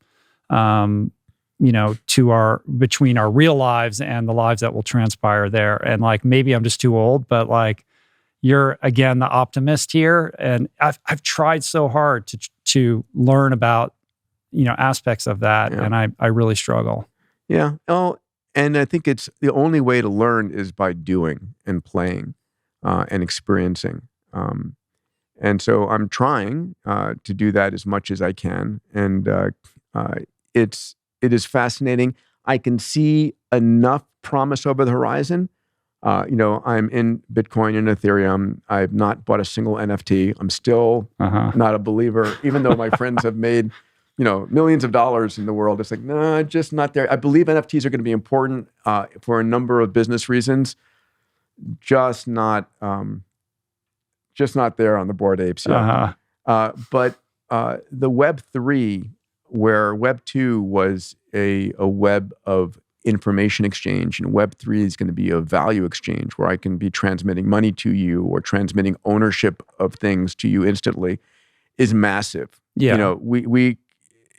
between our real lives and the lives that will transpire there. And like, maybe I'm just too old, but like, you're again the optimist here, and I've tried so hard to learn about aspects of that, and I really struggle. Yeah. Oh, and I think it's the only way to learn is by doing and playing and experiencing. And so I'm trying to do that as much as I can, and it is fascinating. I can see enough promise over the horizon. I'm in Bitcoin and Ethereum. I've not bought a single NFT. I'm still not a believer, even though my friends have made, millions of dollars in the world. It's like, no, just not there. I believe NFTs are going to be important for a number of business reasons, just not there on the Bored Apes yet. But the Web3, where Web2 was a web of information exchange, and Web3 is going to be a value exchange where I can be transmitting money to you or transmitting ownership of things to you instantly, is massive. Yeah.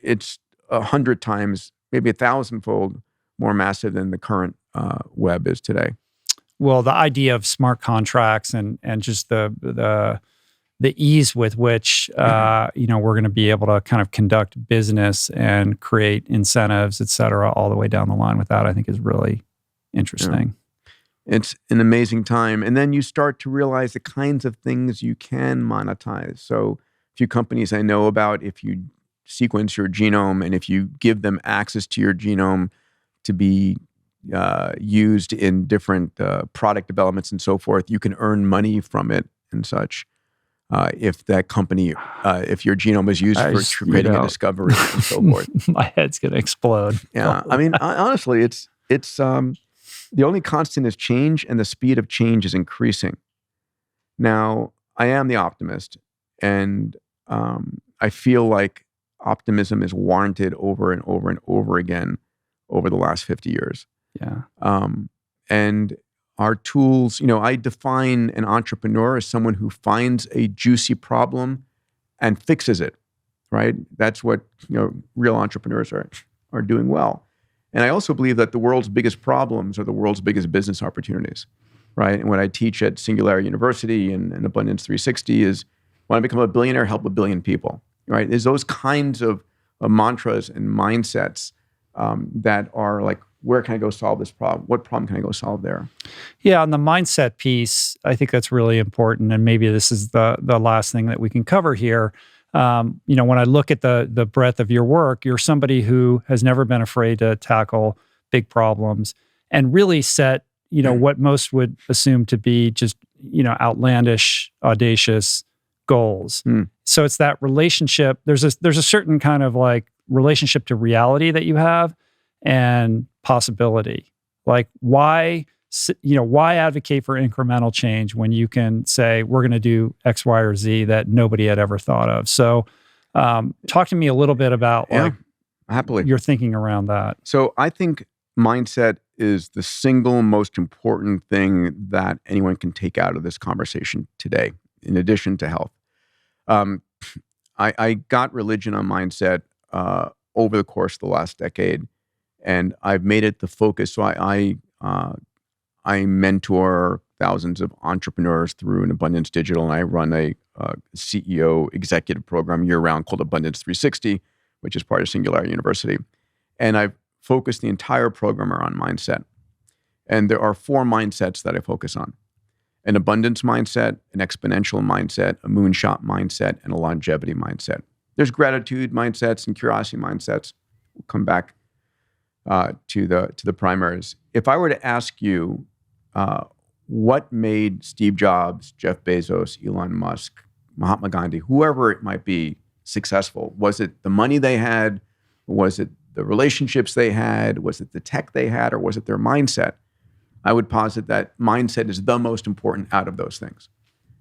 It's 100 times, maybe 1,000-fold more massive than the current web is today. Well, the idea of smart contracts and just the ease with which we're going to be able to kind of conduct business and create incentives, et cetera, all the way down the line with that, I think is really interesting. Yeah. It's an amazing time. And then you start to realize the kinds of things you can monetize. So a few companies I know about, if you sequence your genome and if you give them access to your genome to be used in different product developments and so forth, you can earn money from it and such. If that company, if your genome is used for creating a discovery and so forth. My head's going to explode. Yeah. I mean, honestly, it's the only constant is change, and the speed of change is increasing. Now, I am the optimist, and I feel like optimism is warranted over and over and over again over the last 50 years. Yeah. And our tools, I define an entrepreneur as someone who finds a juicy problem and fixes it, right? That's what, real entrepreneurs are doing well. And I also believe that the world's biggest problems are the world's biggest business opportunities, right? And what I teach at Singularity University and Abundance 360 is, when I become a billionaire, help a billion people, right? There's those kinds of mantras and mindsets that are like, where can I go solve this problem? What problem can I go solve there? Yeah, on the mindset piece, I think that's really important, and maybe this is the last thing that we can cover here. When I look at the breadth of your work, you're somebody who has never been afraid to tackle big problems and really set, what most would assume to be just, outlandish, audacious goals. So it's that relationship. There's a certain kind of like relationship to reality that you have and possibility. Like why advocate for incremental change when you can say we're going to do X, Y, or Z that nobody had ever thought of? So talk to me a little bit about happily your thinking around that. So I think mindset is the single most important thing that anyone can take out of this conversation today, in addition to health. I got religion on mindset over the course of the last decade, and I've made it the focus. So I mentor thousands of entrepreneurs through an Abundance Digital, and I run a CEO executive program year-round called Abundance 360, which is part of Singularity University. And I've focused the entire program around mindset. And there are 4 mindsets that I focus on: an abundance mindset, an exponential mindset, a moonshot mindset, and a longevity mindset. There's gratitude mindsets and curiosity mindsets. We'll come back to the primaries. If I were to ask you, what made Steve Jobs, Jeff Bezos, Elon Musk, Mahatma Gandhi, whoever it might be, successful? Was it the money they had? Was it the relationships they had? Was it the tech they had? Or was it their mindset? I would posit that mindset is the most important out of those things.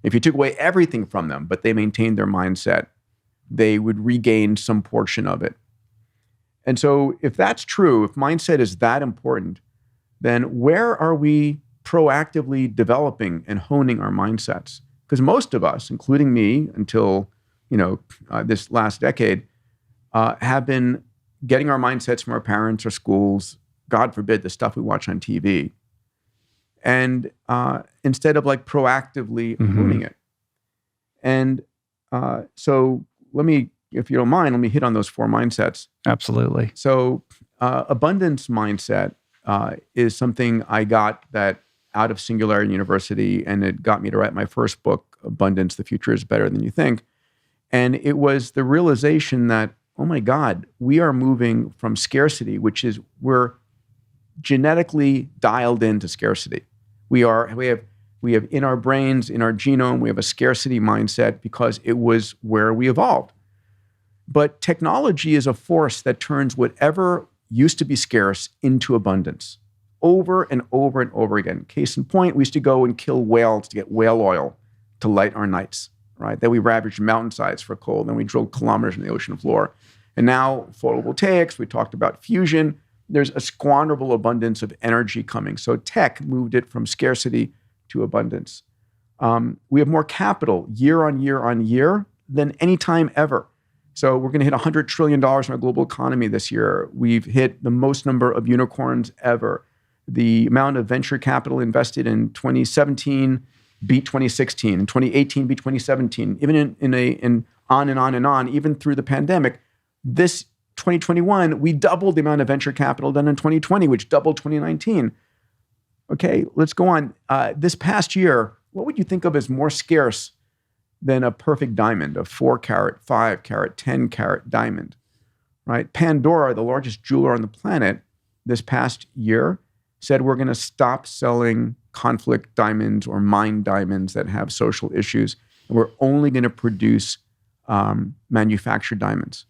If you took away everything from them, but they maintained their mindset, they would regain some portion of it. And so if that's true, if mindset is that important, then where are we proactively developing and honing our mindsets? Because most of us, including me, until this last decade, have been getting our mindsets from our parents or schools, God forbid, the stuff we watch on TV, and instead of like proactively honing it. And so if you don't mind, let me hit on those 4 mindsets. Absolutely. So abundance mindset is something I got that out of Singularity University, and it got me to write my first book, Abundance, The Future is Better Than You Think. And it was the realization that, oh my God, we are moving from scarcity, which is we're genetically dialed into scarcity. We have in our brains, in our genome, we have a scarcity mindset because it was where we evolved. But technology is a force that turns whatever used to be scarce into abundance over and over and over again. Case in point, we used to go and kill whales to get whale oil to light our nights, right? Then we ravaged mountainsides for coal. Then we drilled kilometers in the ocean floor. And now photovoltaics, we talked about fusion. There's a squanderable abundance of energy coming. So tech moved it from scarcity to abundance. We have more capital year on year on year than any time ever. So we're going to hit $100 trillion in our global economy this year. We've hit the most number of unicorns ever. The amount of venture capital invested in 2017 beat 2016, in 2018 beat 2017, even in on and on and on, even through the pandemic. This 2021, we doubled the amount of venture capital done in 2020, which doubled 2019. Okay, let's go on. This past year, what would you think of as more scarce than a perfect diamond, a 4-carat, 5-carat, 10-carat diamond, right? Pandora, the largest jeweler on the planet, this past year said we're going to stop selling conflict diamonds or mine diamonds that have social issues, and we're only going to produce manufactured diamonds.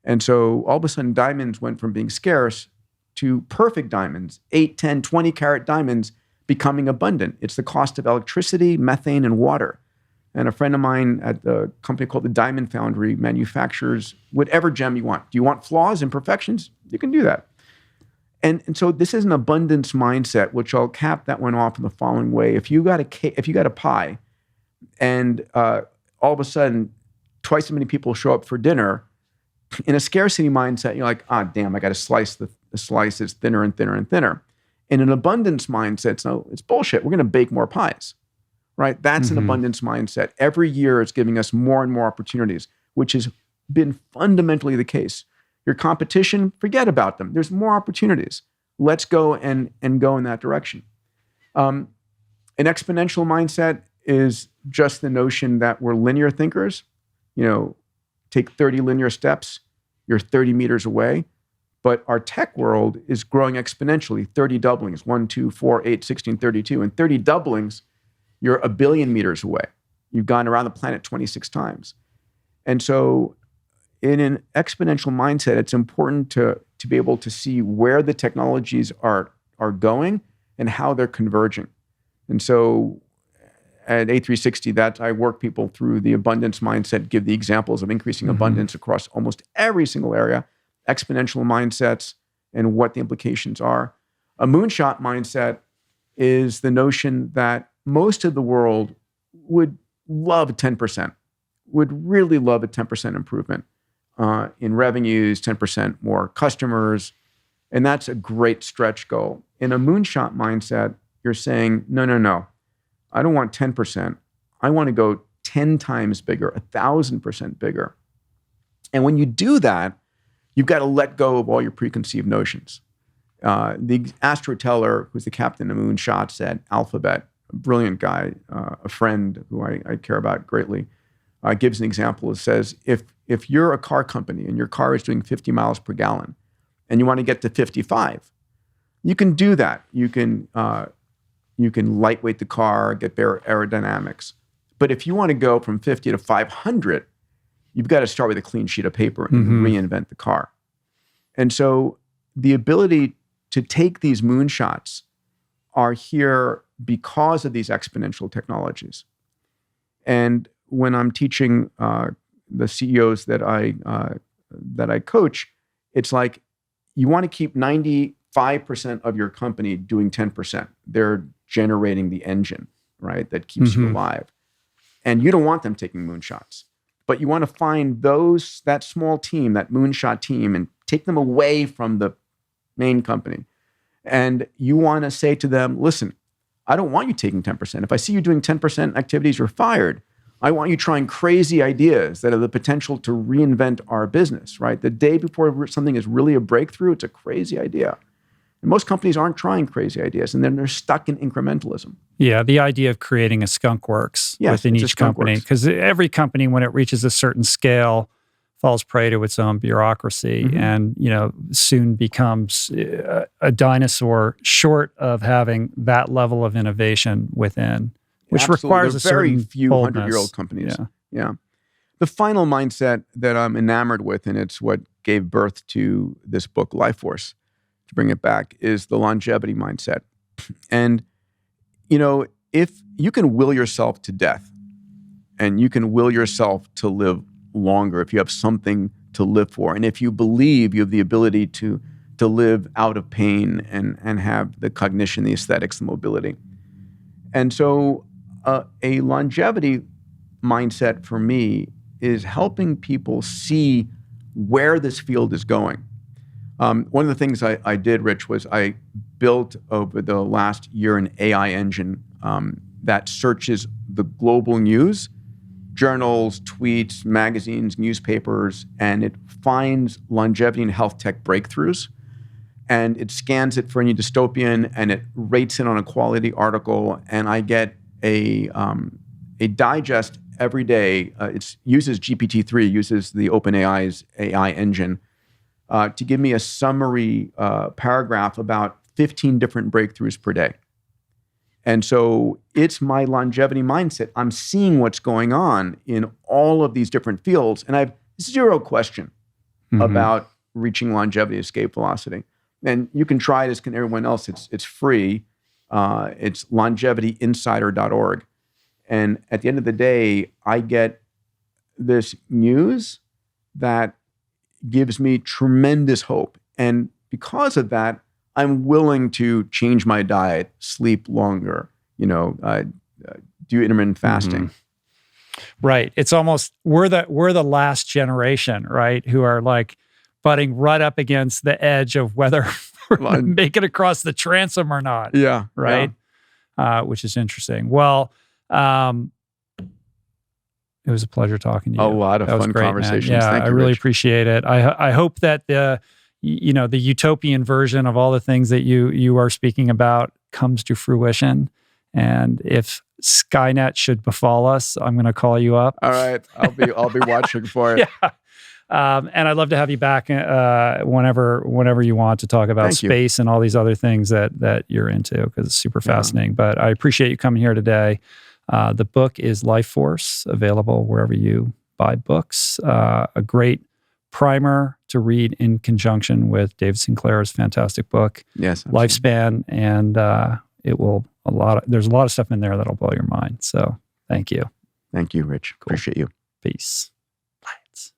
And so all of a sudden, diamonds went from being scarce to perfect diamonds, 8, 10, 20-carat diamonds becoming abundant. It's the cost of electricity, methane, and water. And a friend of mine at the company called the Diamond Foundry manufactures whatever gem you want. Do you want flaws, imperfections? You can do that. And so this is an abundance mindset, which I'll cap that one off in the following way. If you got a pie, and all of a sudden twice as many people show up for dinner, in a scarcity mindset, you're like, damn, I got to slice the slices thinner and thinner and thinner. In an abundance mindset, no, it's bullshit. We're going to bake more pies, right? That's an abundance mindset. Every year it's giving us more and more opportunities, which has been fundamentally the case. Your competition, forget about them. There's more opportunities. Let's go and go in that direction. An exponential mindset is just the notion that we're linear thinkers. Take 30 linear steps, you're 30 meters away. But our tech world is growing exponentially, 30 doublings, 1, 2, 4, 8, 16, 32. And 30 doublings, you're 1 billion meters away. You've gone around the planet 26 times. And so in an exponential mindset, it's important to be able to see where the technologies are going and how they're converging. And so at A360, that I work people through the abundance mindset, give the examples of increasing abundance across almost every single area, exponential mindsets and what the implications are. A moonshot mindset is the notion that most of the world would love 10%, would really love a 10% improvement in revenues, 10% more customers. And that's a great stretch goal. In a moonshot mindset, you're saying, no. I don't want 10%. I want to go 10 times bigger, 1,000% bigger. And when you do that, you've got to let go of all your preconceived notions. The astroteller, who's the captain of Moonshot at Alphabet, a brilliant guy, a friend who I care about greatly, gives an example. It says, if you're a car company and your car is doing 50 miles per gallon and you want to get to 55, you can do that. You can lightweight the car, get better aerodynamics. But if you want to go from 50 to 500, you've got to start with a clean sheet of paper and reinvent the car. And so the ability to take these moonshots are here because of these exponential technologies. And when I'm teaching the CEOs that I coach, it's like you want to keep 95% of your company doing 10%. They're generating the engine, right, that keeps you alive. And you don't want them taking moonshots. But you want to find that small team, that moonshot team, and take them away from the main company. And you want to say to them, listen, I don't want you taking 10%. If I see you doing 10% activities, you're fired. I want you trying crazy ideas that have the potential to reinvent our business, right? The day before something is really a breakthrough, it's a crazy idea. And most companies aren't trying crazy ideas, and then they're stuck in incrementalism. Yeah, the idea of creating a skunk works within each company, because every company, when it reaches a certain scale, falls prey to its own bureaucracy and soon becomes a dinosaur short of having that level of innovation within, which requires a certain very few boldness. 100-year-old companies. Yeah. The final mindset that I'm enamored with, and it's what gave birth to this book, Life Force, to bring it back, is the longevity mindset. And, if you can will yourself to death and you can will yourself to live longer, if you have something to live for, and if you believe you have the ability to live out of pain and have the cognition, the aesthetics, the mobility. And so a longevity mindset for me is helping people see where this field is going. One of the things I did, Rich, was I built over the last year an AI engine that searches the global news, journals, tweets, magazines, newspapers, and it finds longevity and health tech breakthroughs. And it scans it for any dystopian, and it rates it on a quality article. And I get a digest every day. It uses GPT-3, uses the OpenAI's AI engine, to give me a summary paragraph about 15 different breakthroughs per day. And so it's my longevity mindset. I'm seeing what's going on in all of these different fields, and I have zero question about reaching longevity escape velocity. And you can try it, as can everyone else. It's free. It's longevityinsider.org. And at the end of the day, I get this news that gives me tremendous hope. And because of that, I'm willing to change my diet, sleep longer, do intermittent fasting. Right. It's almost, we're the last generation, right, who are like butting right up against the edge of whether we're going to make it across the transom or not. Yeah. Right. Yeah. Which is interesting. Well, It was a pleasure talking to you. A lot of That was fun great, man. conversations. Yeah, Thank I you, really Rich. appreciate it. I hope that the utopian version of all the things that you are speaking about comes to fruition. And if Skynet should befall us, I'm going to call you up. All right, I'll be watching for it. Yeah. And I'd love to have you back whenever you want to talk about Thank you. space and all these other things that you're into, because it's super fascinating. But I appreciate you coming here today. The book is Life Force, available wherever you buy books. A great primer to read in conjunction with David Sinclair's fantastic book, Yes, absolutely. Lifespan, and there's a lot of stuff in there that'll blow your mind. So thank you. Thank you, Rich. Cool. Appreciate you. Peace. Lights.